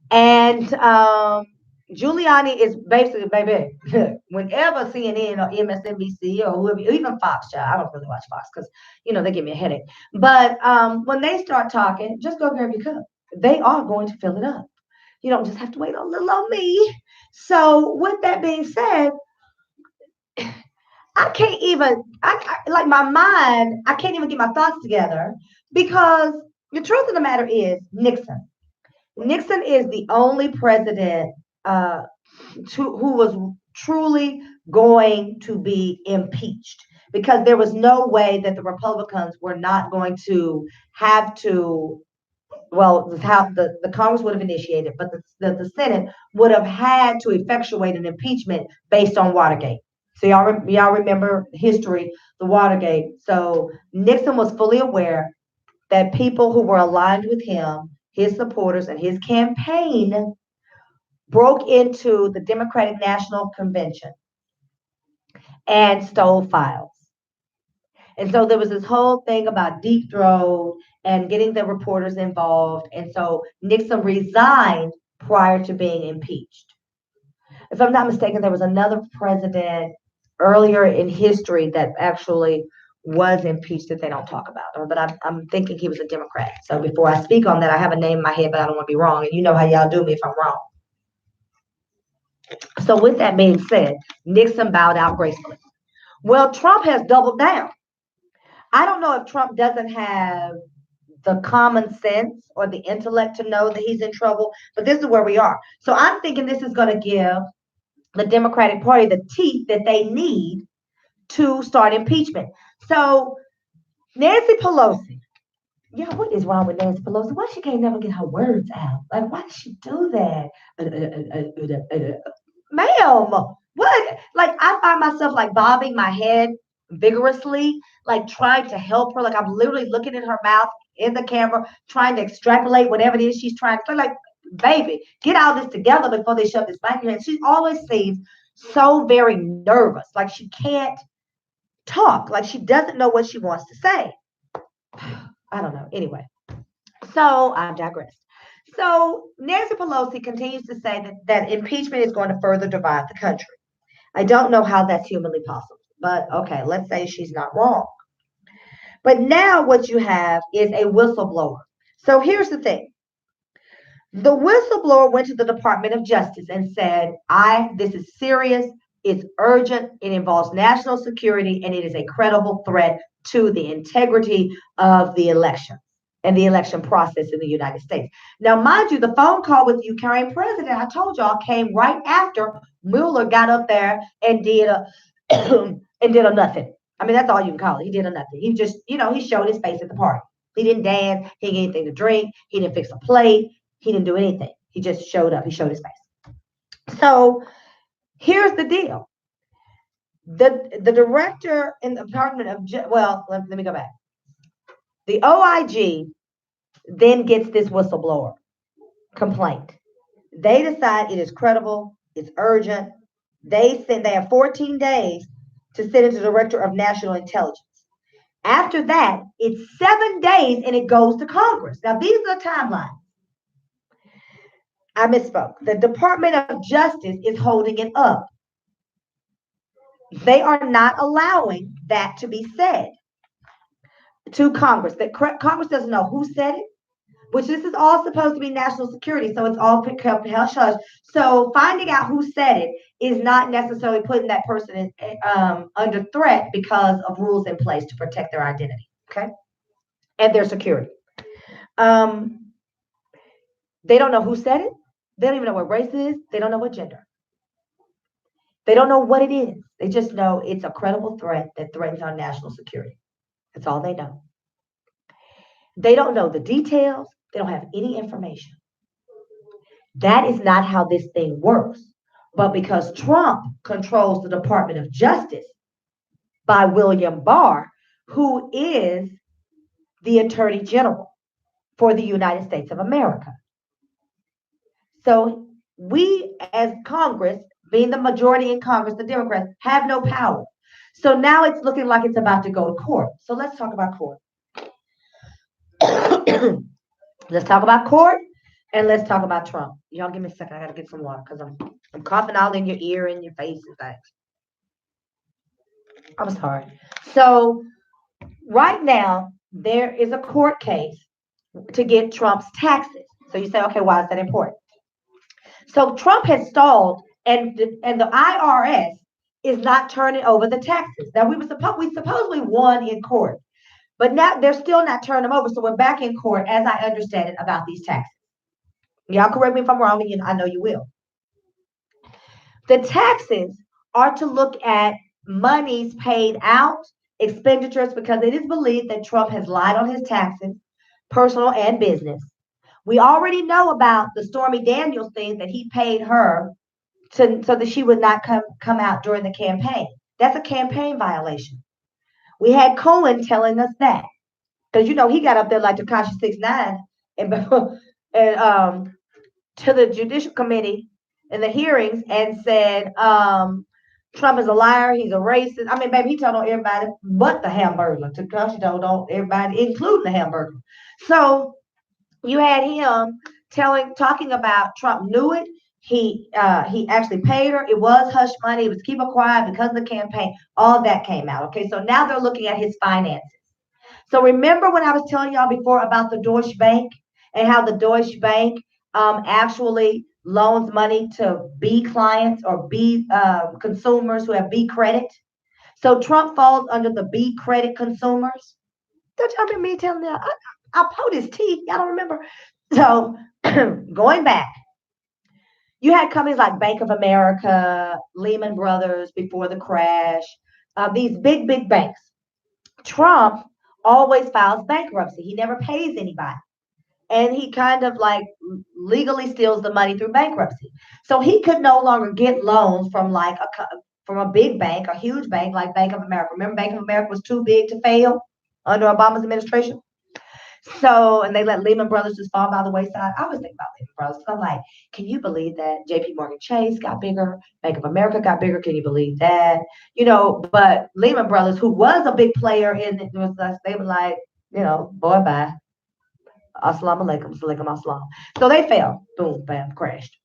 And Giuliani is basically, baby, whenever CNN or MSNBC or whoever, even Fox, I don't really watch Fox because, they give me a headache. But when they start talking, just go grab your cup. They are going to fill it up. You don't just have to wait a little on me. So with that being said, I can't even, like my mind, I can't even get my thoughts together because the truth of the matter is Nixon. Nixon is the only president who was truly going to be impeached because there was no way that the Republicans were not going to have to. Well, how the Congress would have initiated, but the Senate would have had to effectuate an impeachment based on Watergate. So y'all remember history, the Watergate. So Nixon was fully aware that people who were aligned with him, his supporters, and his campaign broke into the Democratic National Convention and stole files. And so there was this whole thing about Deep Throat and getting the reporters involved. And so Nixon resigned prior to being impeached. If I'm not mistaken, there was another president earlier in history that actually was impeached that they don't talk about. But I'm thinking he was a Democrat. So before I speak on that, I have a name in my head, but I don't want to be wrong. And you know how y'all do me if I'm wrong. So with that being said, Nixon bowed out gracefully. Well, Trump has doubled down. I don't know if Trump doesn't have the common sense or the intellect to know that he's in trouble, but this is where we are. So I'm thinking this is going to give the Democratic Party the teeth that they need to start impeachment. So Nancy Pelosi, what is wrong with Nancy Pelosi? Why she can't never get her words out? Like, why does she do that? Ma'am, what? Like, I find myself like bobbing my head vigorously, like trying to help her. Like, I'm literally looking in her mouth in the camera, trying to extrapolate whatever it is she's trying to say. Like, baby, get all this together before they shove this back in your head. She always seems so very nervous, like she can't talk, like she doesn't know what she wants to say. I don't know. Anyway, so I digress. So Nancy Pelosi continues to say that impeachment is going to further divide the country. I don't know how that's humanly possible, but okay, let's say she's not wrong. But now what you have is a whistleblower. So here's the thing. The whistleblower went to the Department of Justice and said, this is serious, it's urgent, it involves national security, and it is a credible threat to the integrity of the election and the election process in the United States. Now, mind you, the phone call with the Ukraine president, I told y'all, came right after Mueller got up there and did a nothing. I mean, that's all you can call it. He did a nothing. He just, he showed his face at the party. He didn't dance. He didn't get anything to drink. He didn't fix a plate. He didn't do anything. He just showed up. He showed his face. So here's the deal. The director in the Department of, let me go back. The OIG then gets this whistleblower complaint. They decide it is credible, it's urgent. They have 14 days to send it to the Director of National Intelligence. After that, it's 7 days and it goes to Congress. Now, these are the timelines. I misspoke. The Department of Justice is holding it up. They are not allowing that to be said to Congress. That Congress doesn't know who said it, which this is all supposed to be national security, so it's all kept hush hush. So finding out who said it is not necessarily putting that person in, under threat because of rules in place to protect their identity, okay, and their security. They don't know who said it. They don't even know what race it is. They don't know what gender. They don't know what it is. They just know it's a credible threat that threatens our national security. That's all they know. They don't know the details. They don't have any information. That is not how this thing works. But because Trump controls the Department of Justice by William Barr, who is the Attorney General for the United States of America. So we, as Congress, being the majority in Congress, the Democrats, have no power. So now it's looking like it's about to go to court. So let's talk about court. Let's talk about court and let's talk about Trump. Y'all give me a second. I gotta get some water because I'm coughing all in your ear and your face and things. I'm sorry. So right now there is a court case to get Trump's taxes. So you say, okay, why is that important? So Trump has stalled, and the IRS is not turning over the taxes. Now we supposedly won in court, but now they're still not turning them over. So we're back in court, as I understand it, about these taxes. Y'all correct me if I'm wrong, and I know you will. The taxes are to look at monies paid out, expenditures, because it is believed that Trump has lied on his taxes, personal and business. We already know about the Stormy Daniels thing that he paid her so that she would not come out during the campaign. That's a campaign violation. We had Cohen telling us that because he got up there like Tekashi 6ix9ine and to the Judicial Committee in the hearings and said Trump is a liar, he's a racist. I mean, baby, he told on everybody but the Hamburglar. Tekashi told on everybody, including the Hamburglar. So you had him talking about Trump knew it. He actually paid her. It was hush money. It was keep it quiet because of the campaign. All of that came out. Okay, so now they're looking at his finances. So remember when I was telling y'all before about the Deutsche Bank and how the Deutsche Bank actually loans money to B clients or B consumers who have B credit. So Trump falls under the B credit consumers. Don't y'all remember me telling y'all? I pulled his teeth. Y'all don't remember? So going back, you had companies like Bank of America, Lehman Brothers before the crash, these big banks. Trump always files bankruptcy. He never pays anybody. And he kind of like legally steals the money through bankruptcy. So he could no longer get loans from from a big bank, a huge bank like Bank of America. Remember, Bank of America was too big to fail under Obama's administration? So, and they let Lehman Brothers just fall by the wayside. I always think about Lehman Brothers. I'm like, can you believe that JP Morgan Chase got bigger? Bank of America got bigger. Can you believe that? But Lehman Brothers, who was a big player in it, they were like, boy, bye. Assalamu alaikum, alaikum assalam. So they fell. Boom, bam, crashed.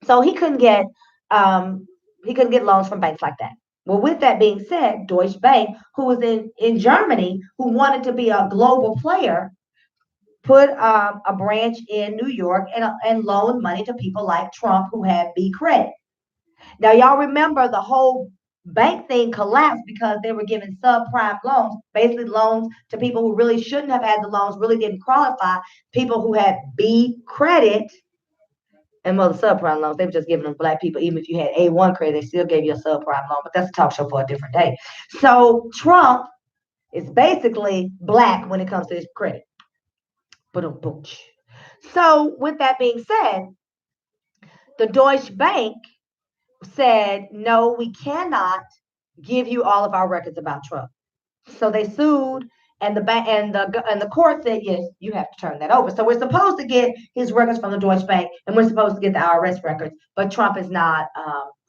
So he couldn't get loans from banks like that. Well, with that being said, Deutsche Bank, who was in Germany, who wanted to be a global player, put a branch in New York and loaned money to people like Trump who had B credit. Now, y'all remember the whole bank thing collapsed because they were giving subprime loans, basically loans to people who really shouldn't have had the loans, really didn't qualify, people who had B credit. And the subprime loans, they were just giving them black people. Even if you had A1 credit, they still gave you a subprime loan. But that's a talk show for a different day. So Trump is basically black when it comes to his credit. So with that being said, the Deutsche Bank said, no, we cannot give you all of our records about Trump. So they sued. And the bank and the court said, yes, you have to turn that over. So we're supposed to get his records from the Deutsche Bank, and we're supposed to get the IRS records, but Trump is not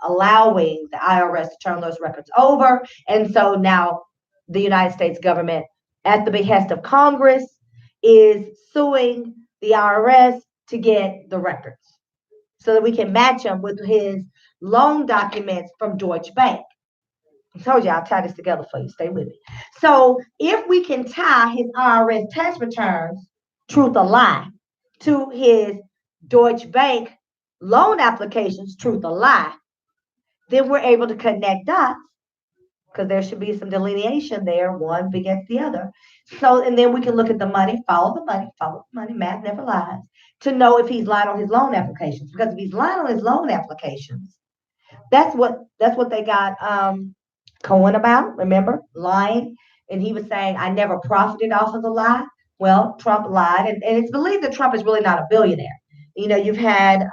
allowing the IRS to turn those records over. And so now the United States government, at the behest of Congress, is suing the IRS to get the records so that we can match them with his loan documents from Deutsche Bank. I told you I'll tie this together for you. Stay with me. So if we can tie his IRS tax returns, truth or lie, to his Deutsche Bank loan applications, truth or lie, then we're able to connect dots because there should be some delineation there, one begets the other. So, and then we can look at the money, follow the money, math never lies, to know if he's lied on his loan applications. Because if he's lied on his loan applications, that's what they got Cohen about, remember? Lying. And he was saying, I never profited off of the lie. Well, Trump lied, and it's believed that Trump is really not a billionaire. You know, you've had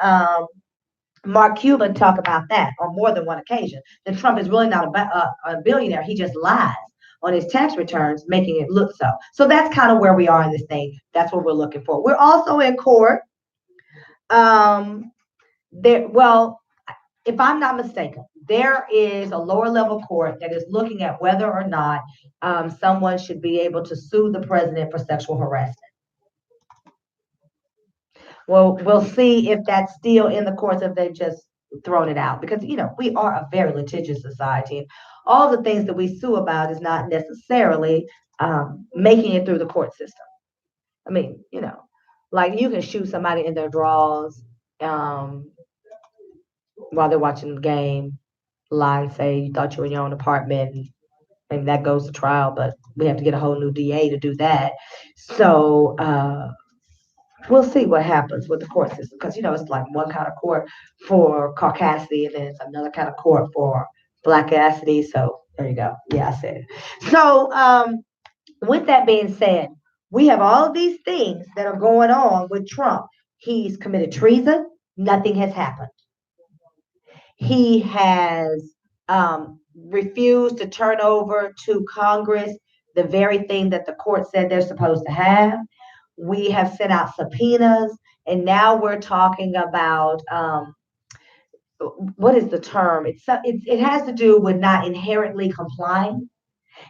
Mark Cuban talk about that on more than one occasion. That Trump is really not a billionaire. He just lies on his tax returns, making it look so. So that's kind of where we are in this thing. That's what we're looking for. We're also in court. Well, if I'm not mistaken, there is a lower level court that is looking at whether or not someone should be able to sue the president for sexual harassment. Well, we'll see if that's still in the courts, if they've just thrown it out, because you know we are a very litigious society. All the things that we sue about is not necessarily making it through the court system. I mean, you know, like you can shoot somebody in their drawers while they're watching the game, lie and say you thought you were in your own apartment, and that goes to trial, but we have to get a whole new DA to do that. So we'll see what happens with the court system, because you know it's like one kind of court for caucasity, and then it's another kind of court for blackacity. So there you go. Yeah, I said it. So with that being said, we have all of these things that are going on with Trump. He's committed treason. Nothing has happened. He has refused to turn over to Congress the very thing that the court said they're supposed to have. We have sent out subpoenas, and now we're talking about what is the term? It has to do with not inherently complying.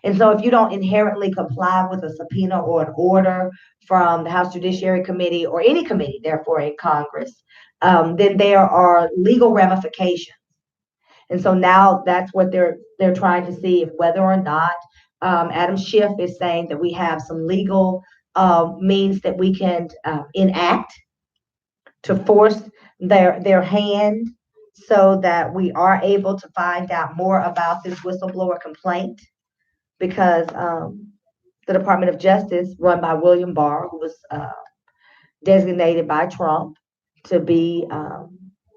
And so if you don't inherently comply with a subpoena or an order from the House Judiciary Committee or any committee, therefore in Congress, then there are legal ramifications. And so now that's what they're trying to see, if whether or not Adam Schiff is saying that we have some legal means that we can enact to force their hand so that we are able to find out more about this whistleblower complaint, because the Department of Justice, run by William Barr, who was designated by Trump to be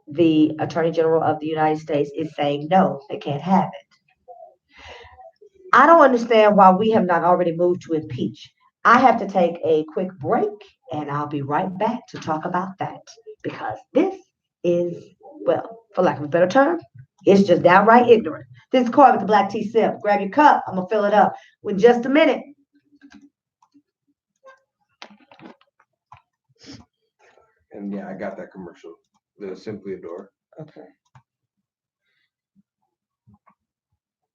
the Attorney General of the United States, is saying no, they can't have it. I don't understand why we have not already moved to impeach. I have to take a quick break, and I'll be right back to talk about that, because this is, well, for lack of a better term, it's just downright ignorant. This is Corey with the Black Tea Sip. Grab your cup. I'm going to fill it up in just a minute. And yeah, I got that commercial. The Simply Adore. Okay.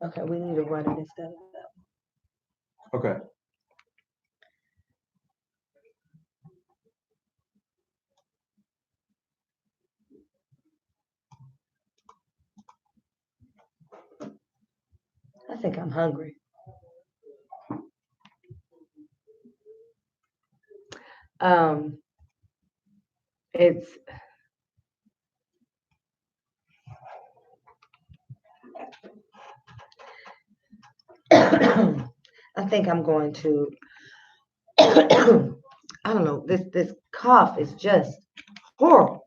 Okay, we need to run it instead of that. Okay. I think I'm hungry. It's I think I'm going to I don't know, this cough is just horrible.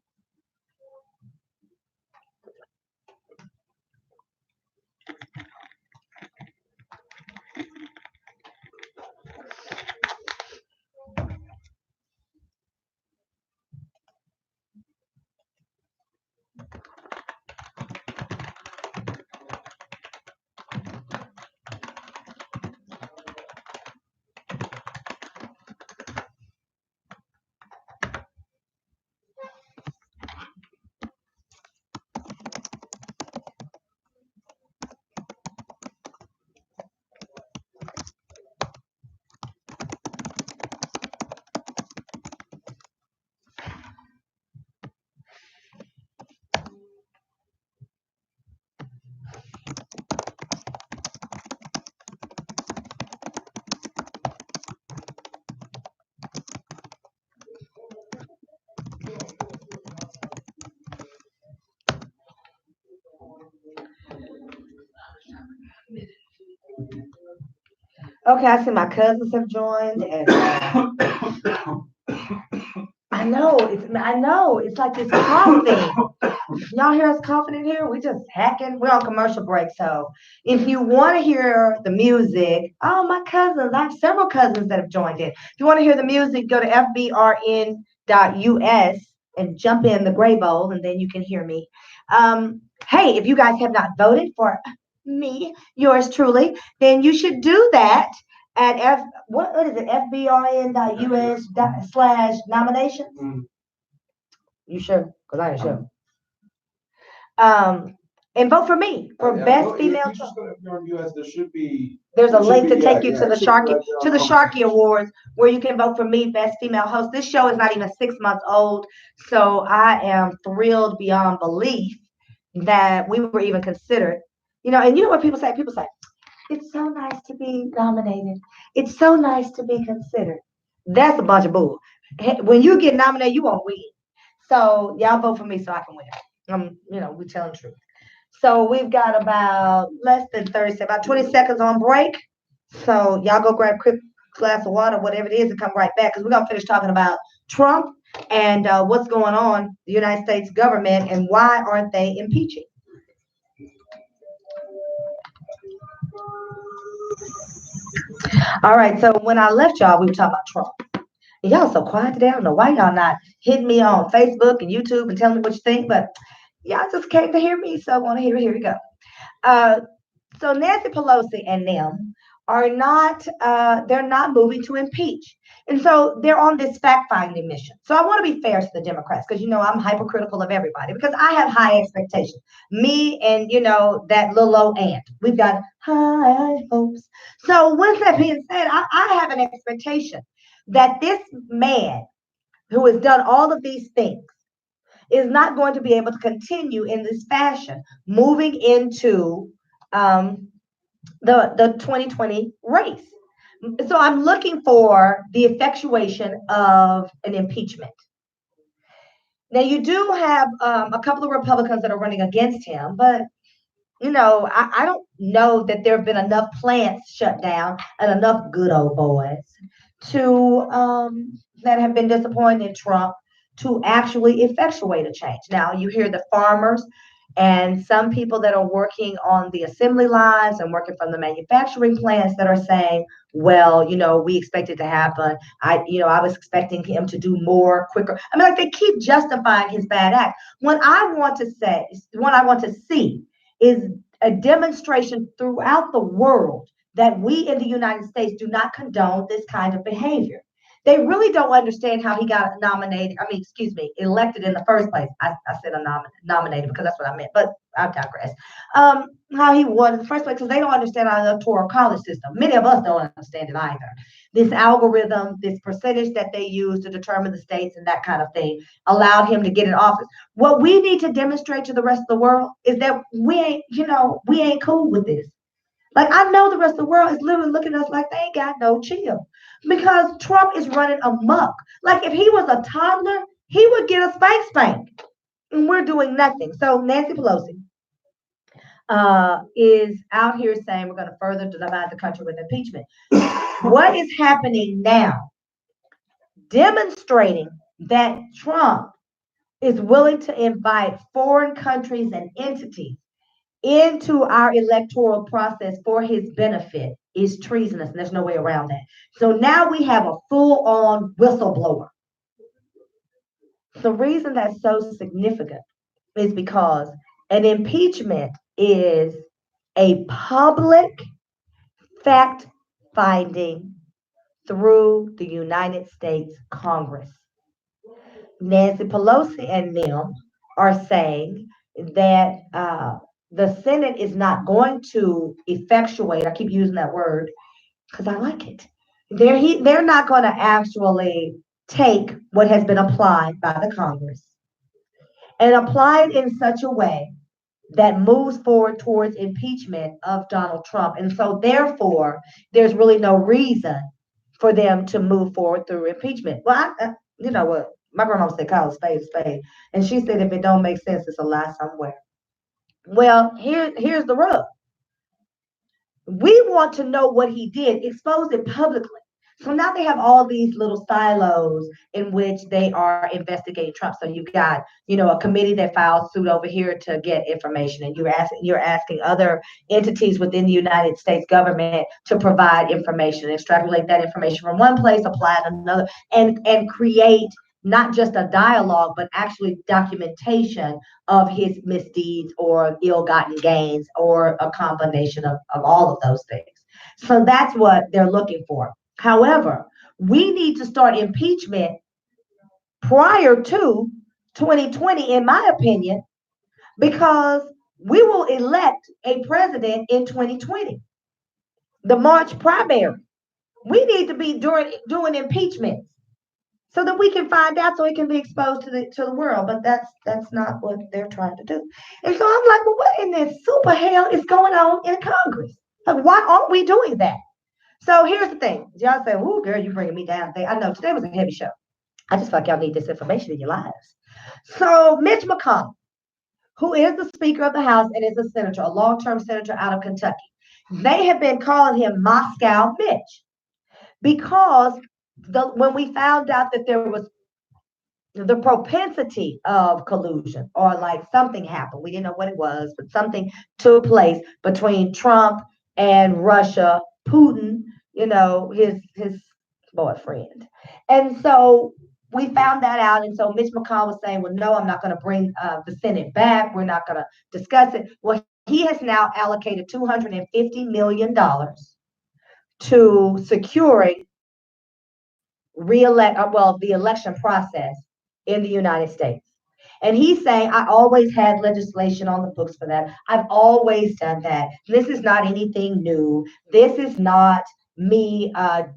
Okay, I see my cousins have joined, and I know, it's like this coughing. Y'all hear us coughing in here? We just hacking. We're on commercial break, so if you want to hear the music, oh my cousins, I have several cousins that have joined in. If you want to hear the music, go to fbrn.us and jump in the gray bowl, and then you can hear me. Hey, if you guys have not voted for me, yours truly, then you should do that at what is it, fbrn.us/nominations. You sure? Because I ain't sure. And vote for me for best female. There should be. There's a link to take you to the Sharky Awards, where you can vote for me best female host. This show is not even 6 months old, so I am thrilled beyond belief that we were even considered. And you know what people say? People say it's so nice to be nominated. It's so nice to be considered. That's a bunch of bull. When you get nominated, you won't win. So y'all vote for me so I can win. We're telling the truth. So we've got about less than 30 seconds, about 20 seconds on break. So y'all go grab a quick glass of water, whatever it is, and come right back, because we're going to finish talking about Trump and what's going on, the United States government, and why aren't they impeaching? All right, so when I left y'all, we were talking about Trump. And y'all so quiet today. I don't know why y'all not hitting me on Facebook and YouTube and telling me what you think, but y'all just came to hear me, so I want to hear it. Here we go. So Nancy Pelosi and them are not, they're not moving to impeach. And so they're on this fact-finding mission. So I want to be fair to the Democrats, because, I'm hypercritical of everybody, because I have high expectations. Me and, that little old ant, we've got high hopes. So with that being said, I have an expectation that this man who has done all of these things is not going to be able to continue in this fashion moving into the 2020 race. So I'm looking for the effectuation of an impeachment. Now, you do have a couple of Republicans that are running against him, but I don't know that there have been enough plants shut down and enough good old boys to that have been disappointed in Trump to actually effectuate a change. Now, you hear the farmers and some people that are working on the assembly lines and working from the manufacturing plants that are saying, well, we expect it to happen. I was expecting him to do more quicker. I mean, like, they keep justifying his bad act. What I want to see is a demonstration throughout the world that we in the United States do not condone this kind of behavior. They really don't understand how he got elected in the first place. I said nominated because that's what I meant, but I digress. How he won in the first place, because they don't understand our electoral college system. Many of us don't understand it either. This algorithm, this percentage that they use to determine the states and that kind of thing, allowed him to get in office. What we need to demonstrate to the rest of the world is that we ain't cool with this. Like, I know the rest of the world is literally looking at us like they ain't got no chill, because Trump is running amok. Like, if he was a toddler, he would get a spank, and we're doing nothing. So Nancy Pelosi is out here saying we're going to further divide the country with impeachment. What is happening now? Demonstrating that Trump is willing to invite foreign countries and entities into our electoral process for his benefit is treasonous, and there's no way around that. So now we have a full-on whistleblower. The reason that's so significant is because an impeachment is a public fact-finding through the United States Congress. Nancy Pelosi and them are saying that the Senate is not going to effectuate, I keep using that word because I like it. They're not going to actually take what has been applied by the Congress and apply it in such a way that moves forward towards impeachment of Donald Trump. And so therefore, there's really no reason for them to move forward through impeachment. Well, you know what? My grandma said, call a spade. And she said, if it don't make sense, it's a lie somewhere. Well, here's the rub. We want to know what he did, expose it publicly. So now they have all these little silos in which they are investigating Trump. So you've got, a committee that files suit over here to get information, and you're asking other entities within the United States government to provide information, extrapolate that information from one place, apply it another, and create not just a dialogue, but actually documentation of his misdeeds or ill-gotten gains or a combination of all of those things. So that's what they're looking for. However, we need to start impeachment prior to 2020, in my opinion, because we will elect a president in 2020, the March primary. We need to be doing impeachment so that we can find out, so it can be exposed to the world. But that's not what they're trying to do. And so I'm like, well, what in this super hell is going on in Congress? Like, why aren't we doing that? So here's the thing. Y'all say, "Ooh, girl, you bringing me down." I know today was a heavy show. I just feel like y'all need this information in your lives. So Mitch McConnell, who is the Speaker of the House and is a senator, a long-term senator out of Kentucky, they have been calling him Moscow Mitch because when we found out that there was the propensity of collusion, or like something happened, we didn't know what it was, but something took place between Trump and Russia, Putin, his boyfriend. And so we found that out. And so Mitch McConnell was saying, well, no, I'm not going to bring the Senate back. We're not going to discuss it. Well, he has now allocated $250 million to securing the election process in the United States. And he's saying, I always had legislation on the books for that. I've always done that. This is not anything new. This is not me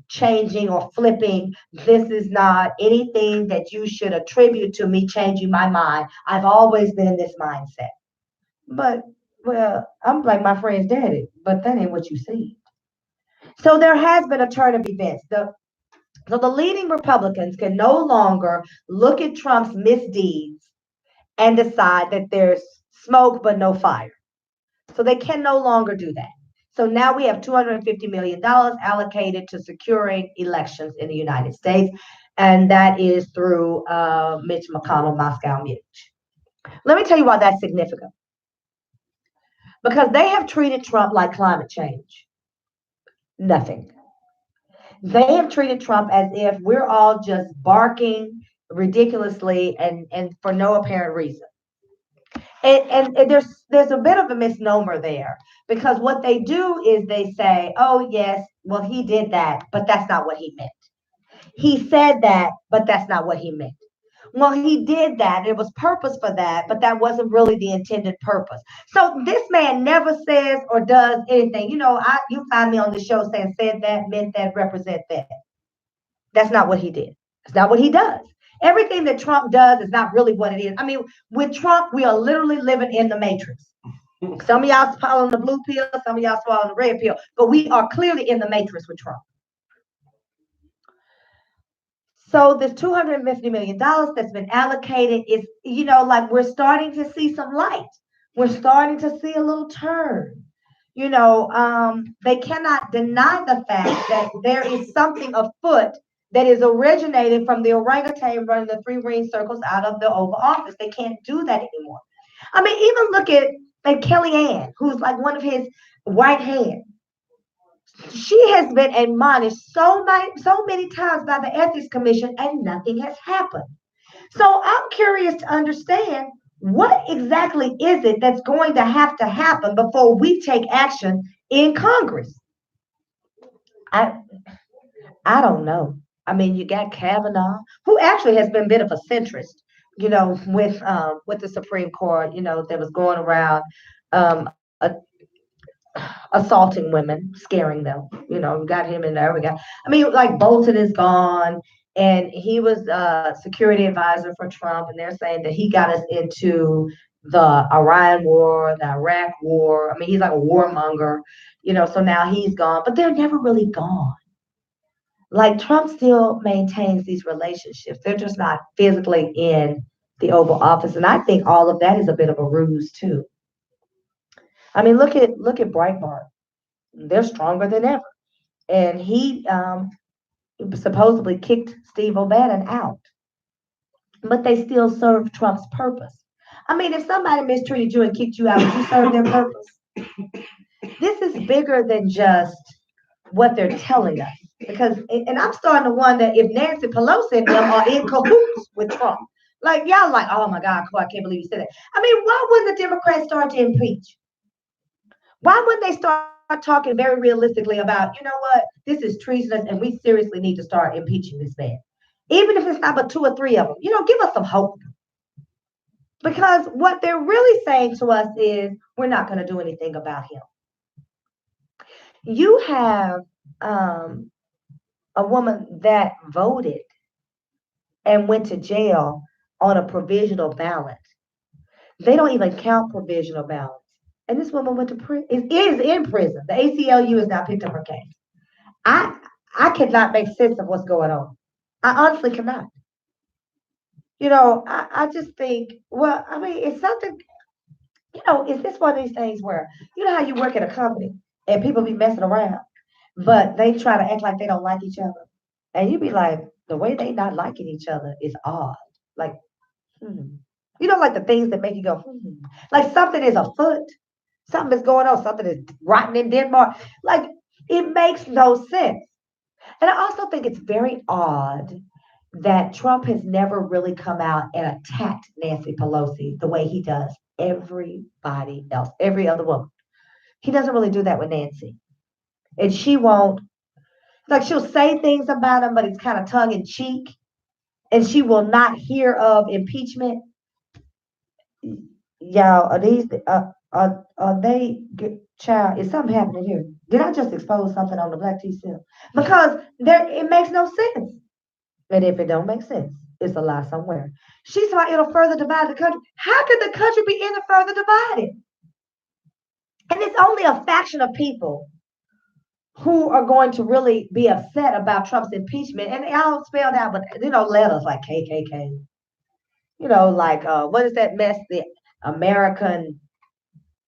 changing or flipping. This is not anything that you should attribute to me changing my mind. I've always been in this mindset. But, well, I'm like my friend's daddy, but that ain't what you see. So there has been a turn of events. So the leading Republicans can no longer look at Trump's misdeeds and decide that there's smoke but no fire. So they can no longer do that. So now we have $250 million allocated to securing elections in the United States, and that is through Mitch McConnell, Moscow Mitch. Let me tell you why that's significant. Because they have treated Trump like climate change. Nothing. They have treated Trump as if we're all just barking ridiculously and for no apparent reason. And there's a bit of a misnomer there, because what they do is they say, oh, yes, well, he did that, but that's not what he meant. He said that, but that's not what he meant. Well, he did that. It was purpose for that, but that wasn't really the intended purpose. So this man never says or does anything. You find me on the show saying said that, meant that, represent that. That's not what he did. It's not what he does. Everything that Trump does is not really what it is. I mean, with Trump, we are literally living in the matrix. Some of y'all swallowing the blue pill, some of y'all swallowing the red pill, but we are clearly in the matrix with Trump. So this $250 million that's been allocated is, like we're starting to see some light. We're starting to see a little turn. They cannot deny the fact that there is something afoot that is originated from the orangutan running the 3 ring circles out of the Oval Office. They can't do that anymore. I mean, even look at Kellyanne, who's like one of his right hands. She has been admonished so many times by the Ethics Commission, and nothing has happened. So I'm curious to understand, what exactly is it that's going to have to happen before we take action in Congress? I don't know. I mean, you got Kavanaugh, who actually has been a bit of a centrist, with the Supreme Court, that was going around assaulting women, scaring them. We got him in there. Like Bolton is gone, and he was a security advisor for Trump, and they're saying that he got us into the Iran war, the Iraq war. I mean, he's like a warmonger, so now he's gone, but they're never really gone. Like Trump still maintains these relationships. They're just not physically in the Oval Office. And I think all of that is a bit of a ruse too. I mean, look at Breitbart. They're stronger than ever. And he supposedly kicked Steve O'Bannon out, but they still serve Trump's purpose. I mean, if somebody mistreated you and kicked you out, would you serve their purpose? This is bigger than just what they're telling us. Because, and I'm starting to wonder if Nancy Pelosi and them are in cahoots with Trump. Like, y'all like, oh my God, I can't believe you said that. I mean, why wouldn't the Democrats start to impeach? Why wouldn't they start talking very realistically about, you know what, this is treasonous and we seriously need to start impeaching this man? Even if it's not but 2 or 3 of them, give us some hope. Because what they're really saying to us is, we're not going to do anything about him. You have a woman that voted and went to jail on a provisional ballot. They don't even count provisional ballots. And this woman went to prison, is in prison. The ACLU has not picked up her case. I cannot make sense of what's going on. I honestly cannot. I just think, well, I mean, it's something, is this one of these things where, how you work at a company and people be messing around, but they try to act like they don't like each other. And you be like, the way they not liking each other is odd. Like, like the things that make you go, like something is afoot. Something is going on. Something is rotten in Denmark. Like, it makes no sense. And I also think it's very odd that Trump has never really come out and attacked Nancy Pelosi the way he does everybody else, every other woman. He doesn't really do that with Nancy. And she won't, like, she'll say things about him, but it's kind of tongue in cheek. And she will not hear of impeachment. Y'all, are they, child, is something happening here? Did I just expose something on the Black Tea Seal? Because it makes no sense. And if it don't make sense, it's a lie somewhere. She's like, it'll further divide the country. How could the country be any further divided? And it's only a faction of people who are going to really be upset about Trump's impeachment. And they all spelled out, but letters like KKK. Like what is that mess? The American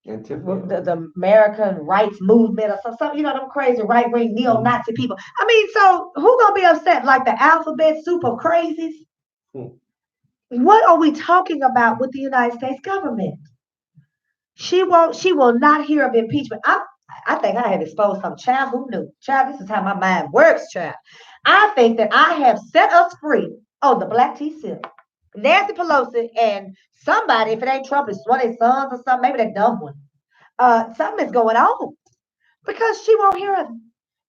the American rights movement or something, them crazy right-wing neo-Nazi people. I mean, so who gonna be upset? Like the alphabet soup of crazies? What are we talking about with the United States government? She will not hear of impeachment. I think I have exposed some child who knew. Child, this is how my mind works, child. I think that I have set us free on the Black Tea Seal. Nancy Pelosi and somebody, if it ain't Trump, it's one of his sons or something, maybe that dumb one. Something is going on because she won't hear of it.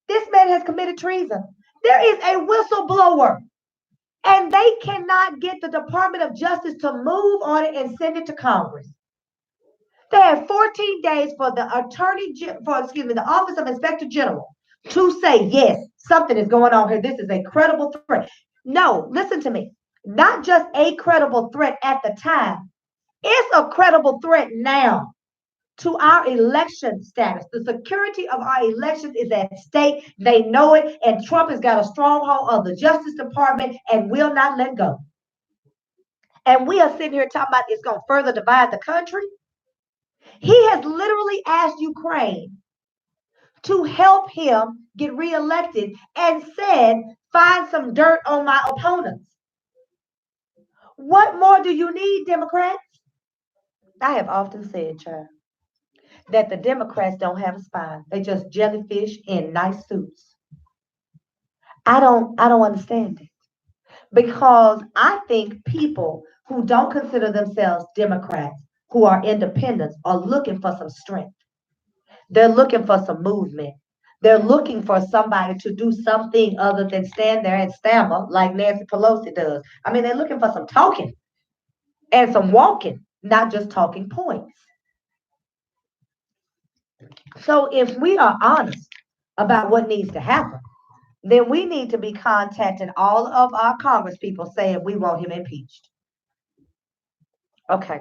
This man has committed treason. There is a whistleblower, and they cannot get the Department of Justice to move on it and send it to Congress. They have 14 days for the the Office of Inspector General to say, yes, something is going on here. This is a credible threat. No, listen to me. Not just a credible threat at the time. It's a credible threat now to our election status. The security of our elections is at stake. They know it. And Trump has got a stronghold of the Justice Department and will not let go. And we are sitting here talking about it's going to further divide the country. He has literally asked Ukraine to help him get reelected and said, find some dirt on my opponents. What more do you need, Democrats? I have often said, child, that the Democrats don't have a spine. They just jellyfish in nice suits. I don't understand it. Because I think people who don't consider themselves Democrats, who are independents, are looking for some strength. They're looking for some movement. They're looking for somebody to do something other than stand there and stammer like Nancy Pelosi does. I mean, they're looking for some talking and some walking, not just talking points. So if we are honest about what needs to happen, then we need to be contacting all of our Congress people saying we want him impeached. Okay,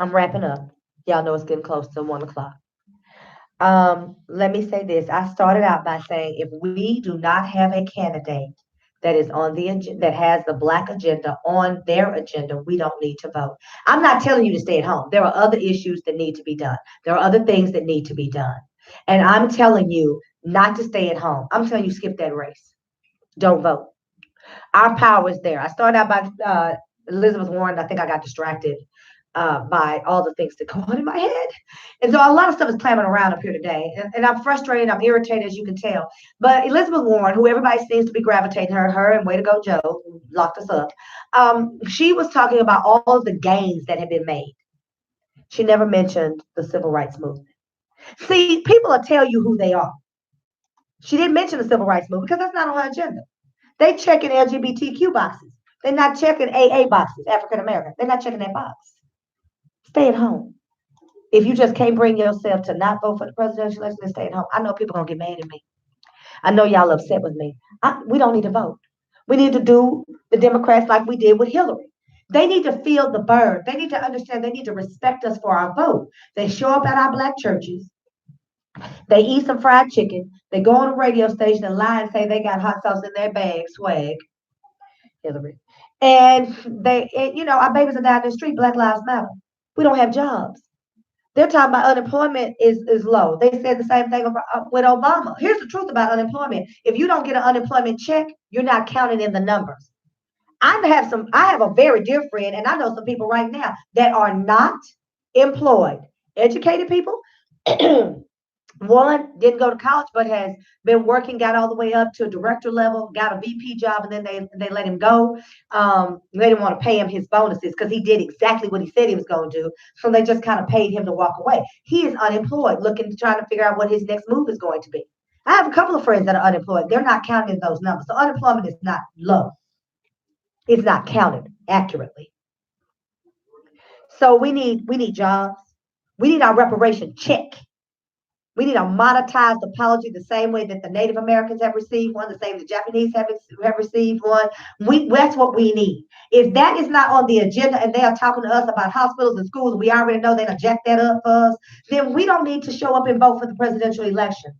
I'm wrapping up. Y'all know it's getting close to 1 o'clock. Let me say this. I started out by saying if we do not have a candidate that is on the agenda, that has the Black agenda on their agenda, we don't need to vote. I'm not telling you to stay at home. There are other issues that need to be done. There are other things that need to be done. And I'm telling you not to stay at home. I'm telling you, skip that race. Don't vote. Our power is there. I started out by Elizabeth Warren. I think I got distracted by all the things that go on in my head. And so a lot of stuff is clamming around up here today. And I'm frustrated. I'm irritated, as you can tell. But Elizabeth Warren, who everybody seems to be gravitating her and way to go, Joe, who locked us up. She was talking about all of the gains that have been made. She never mentioned the civil rights movement. See, people will tell you who they are. She didn't mention the civil rights movement because that's not on her agenda. They checking LGBTQ boxes. They're not checking AA boxes, African American. They're not checking that box. Stay at home. If you just can't bring yourself to not vote for the presidential election, then stay at home. I know people gonna get mad at me. I know y'all upset with me. We don't need to vote. We need to do the Democrats like we did with Hillary. They need to feel the burn. They need to understand. They need to respect us for our vote. They show up at our black churches. They eat some fried chicken. They go on a radio station and lie and say they got hot sauce in their bag, swag, Hillary. And our babies are down the street. Black Lives Matter. We don't have jobs. They're talking about unemployment is low. They said the same thing with Obama. Here's the truth about unemployment. If you don't get an unemployment check, you're not counted in the numbers. I have a very dear friend, and I know some people right now that are not employed. Educated people. One didn't go to college, but has been working, got all the way up to a director level, got a VP job, and then they let him go. They didn't want to pay him his bonuses because he did exactly what he said he was going to do. So they just kind of paid him to walk away. He is unemployed, trying to figure out what his next move is going to be. I have a couple of friends that are unemployed. They're not counted in those numbers. So unemployment is not low. It's not counted accurately. So we need jobs. We need our reparation check. We need a monetized apology the same way that the Native Americans have received one, the same the Japanese have received one. That's what we need. If that is not on the agenda and they are talking to us about hospitals and schools, we already know they're going to jack that up for us, then we don't need to show up and vote for the presidential election.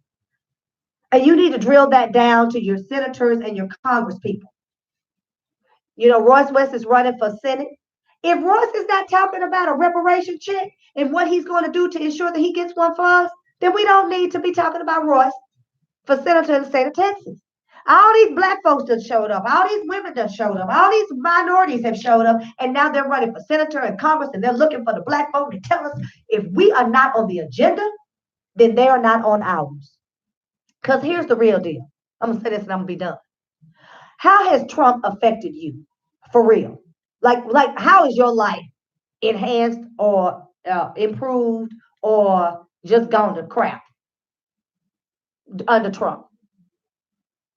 And you need to drill that down to your senators and your Congress people. Royce West is running for Senate. If Royce is not talking about a reparation check and what he's going to do to ensure that he gets one for us, then we don't need to be talking about Royce for senator in the state of Texas. All these black folks that showed up, all these women that showed up, all these minorities have showed up, and now they're running for senator and Congress, and they're looking for the black vote to tell us if we are not on the agenda, then they are not on ours. Because here's the real deal. I'm going to say this and I'm going to be done. How has Trump affected you? For real? Like how is your life enhanced or improved or just gone to crap under Trump?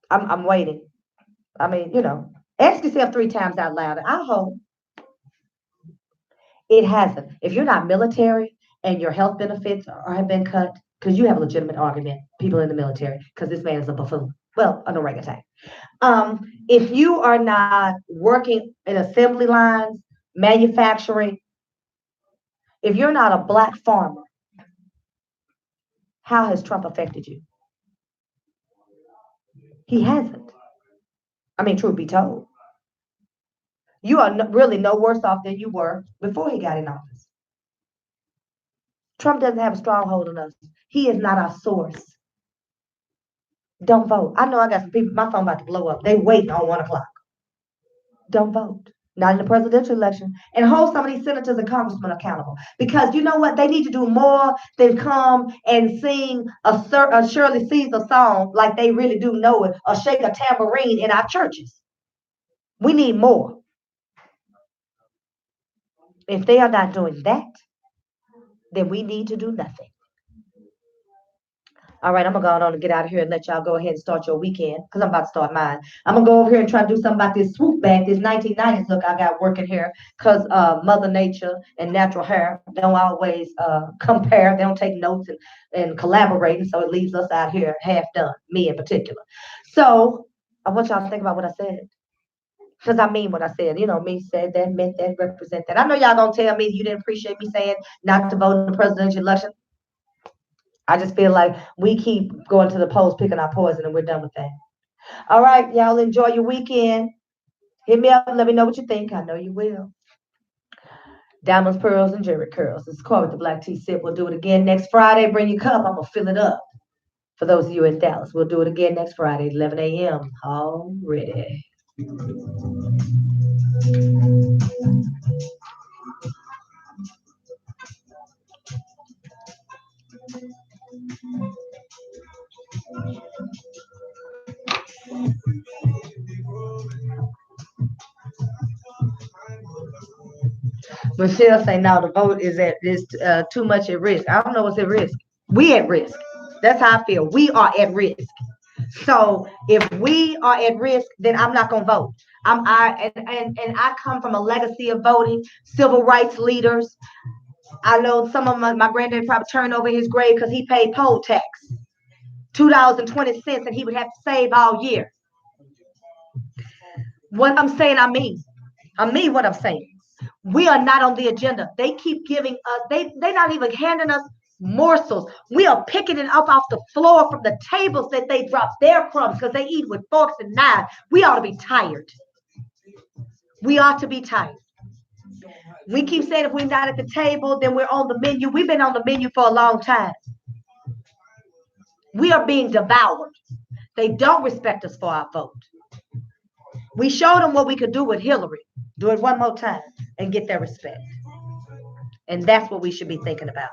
I'm waiting. I mean, ask yourself 3 times out loud. I hope it hasn't. If you're not military and your health benefits have been cut, because you have a legitimate argument, people in the military, because this man is a buffoon. Well, an orangutan. If you are not working in assembly lines, manufacturing, if you're not a black farmer, how has Trump affected you? He hasn't. I mean, truth be told, you are really no worse off than you were before he got in office. Trump doesn't have a stronghold on us. He is not our source. Don't vote. I know I got some people, my phone about to blow up. They waiting on 1 o'clock. Don't vote. Not in the presidential election. And hold some of these senators and congressmen accountable. Because you know what? They need to do more than come and sing a Shirley Caesar song like they really do know it, or shake a tambourine in our churches. We need more. If they are not doing that, then we need to do nothing. All right, I'm going to go on and get out of here and let y'all go ahead and start your weekend because I'm about to start mine. I'm going to go over here and try to do something about this swoop bag, this 1990s look I got working here because Mother Nature and natural hair don't always compare. They don't take notes and collaborate, and so it leaves us out here half done, me in particular. So I want y'all to think about what I said. Because I mean what I said. Me said that, meant that, represent that. I know y'all going to tell me you didn't appreciate me saying not to vote in the presidential election. I just feel like we keep going to the polls, picking our poison, and we're done with that. All right, y'all enjoy your weekend. Hit me up and let me know what you think. I know you will. Diamonds, pearls, and jewelry curls. It's Corey with the Black Tea Sip. We'll do it again next Friday. Bring your cup. I'm going to fill it up. For those of you in Dallas, we'll do it again next Friday, 11 a.m. already. Michelle say now the vote is too much at risk. I don't know what's at risk. We at risk. That's how I feel. We are at risk. So if we are at risk, then I'm not gonna vote. And I come from a legacy of voting, civil rights leaders. I know some of my granddad probably turned over his grave because he paid poll tax, $2.20, and he would have to save all year. What I'm saying, I mean what I'm saying. We are not on the agenda. They keep giving us, they're not even handing us morsels. We are picking it up off the floor from the tables that they drop their crumbs because they eat with forks and knives. We ought to be tired. We ought to be tired. We keep saying if we're not at the table, then we're on the menu. We've been on the menu for a long time. We are being devoured. They don't respect us for our vote. We showed them what we could do with Hillary. Do it one more time and get their respect. And that's what we should be thinking about.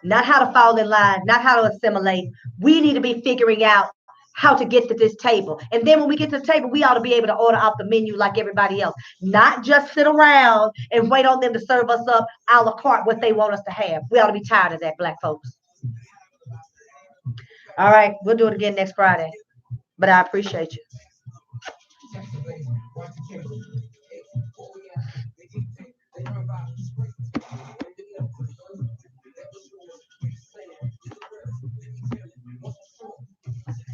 Not how to fall in line, not how to assimilate. We need to be figuring out how to get to this table. And then when we get to the table, we ought to be able to order off the menu like everybody else. Not just sit around and wait on them to serve us up a la carte what they want us to have. We ought to be tired of that, Black folks. All right, we'll do it again next Friday. But I appreciate you.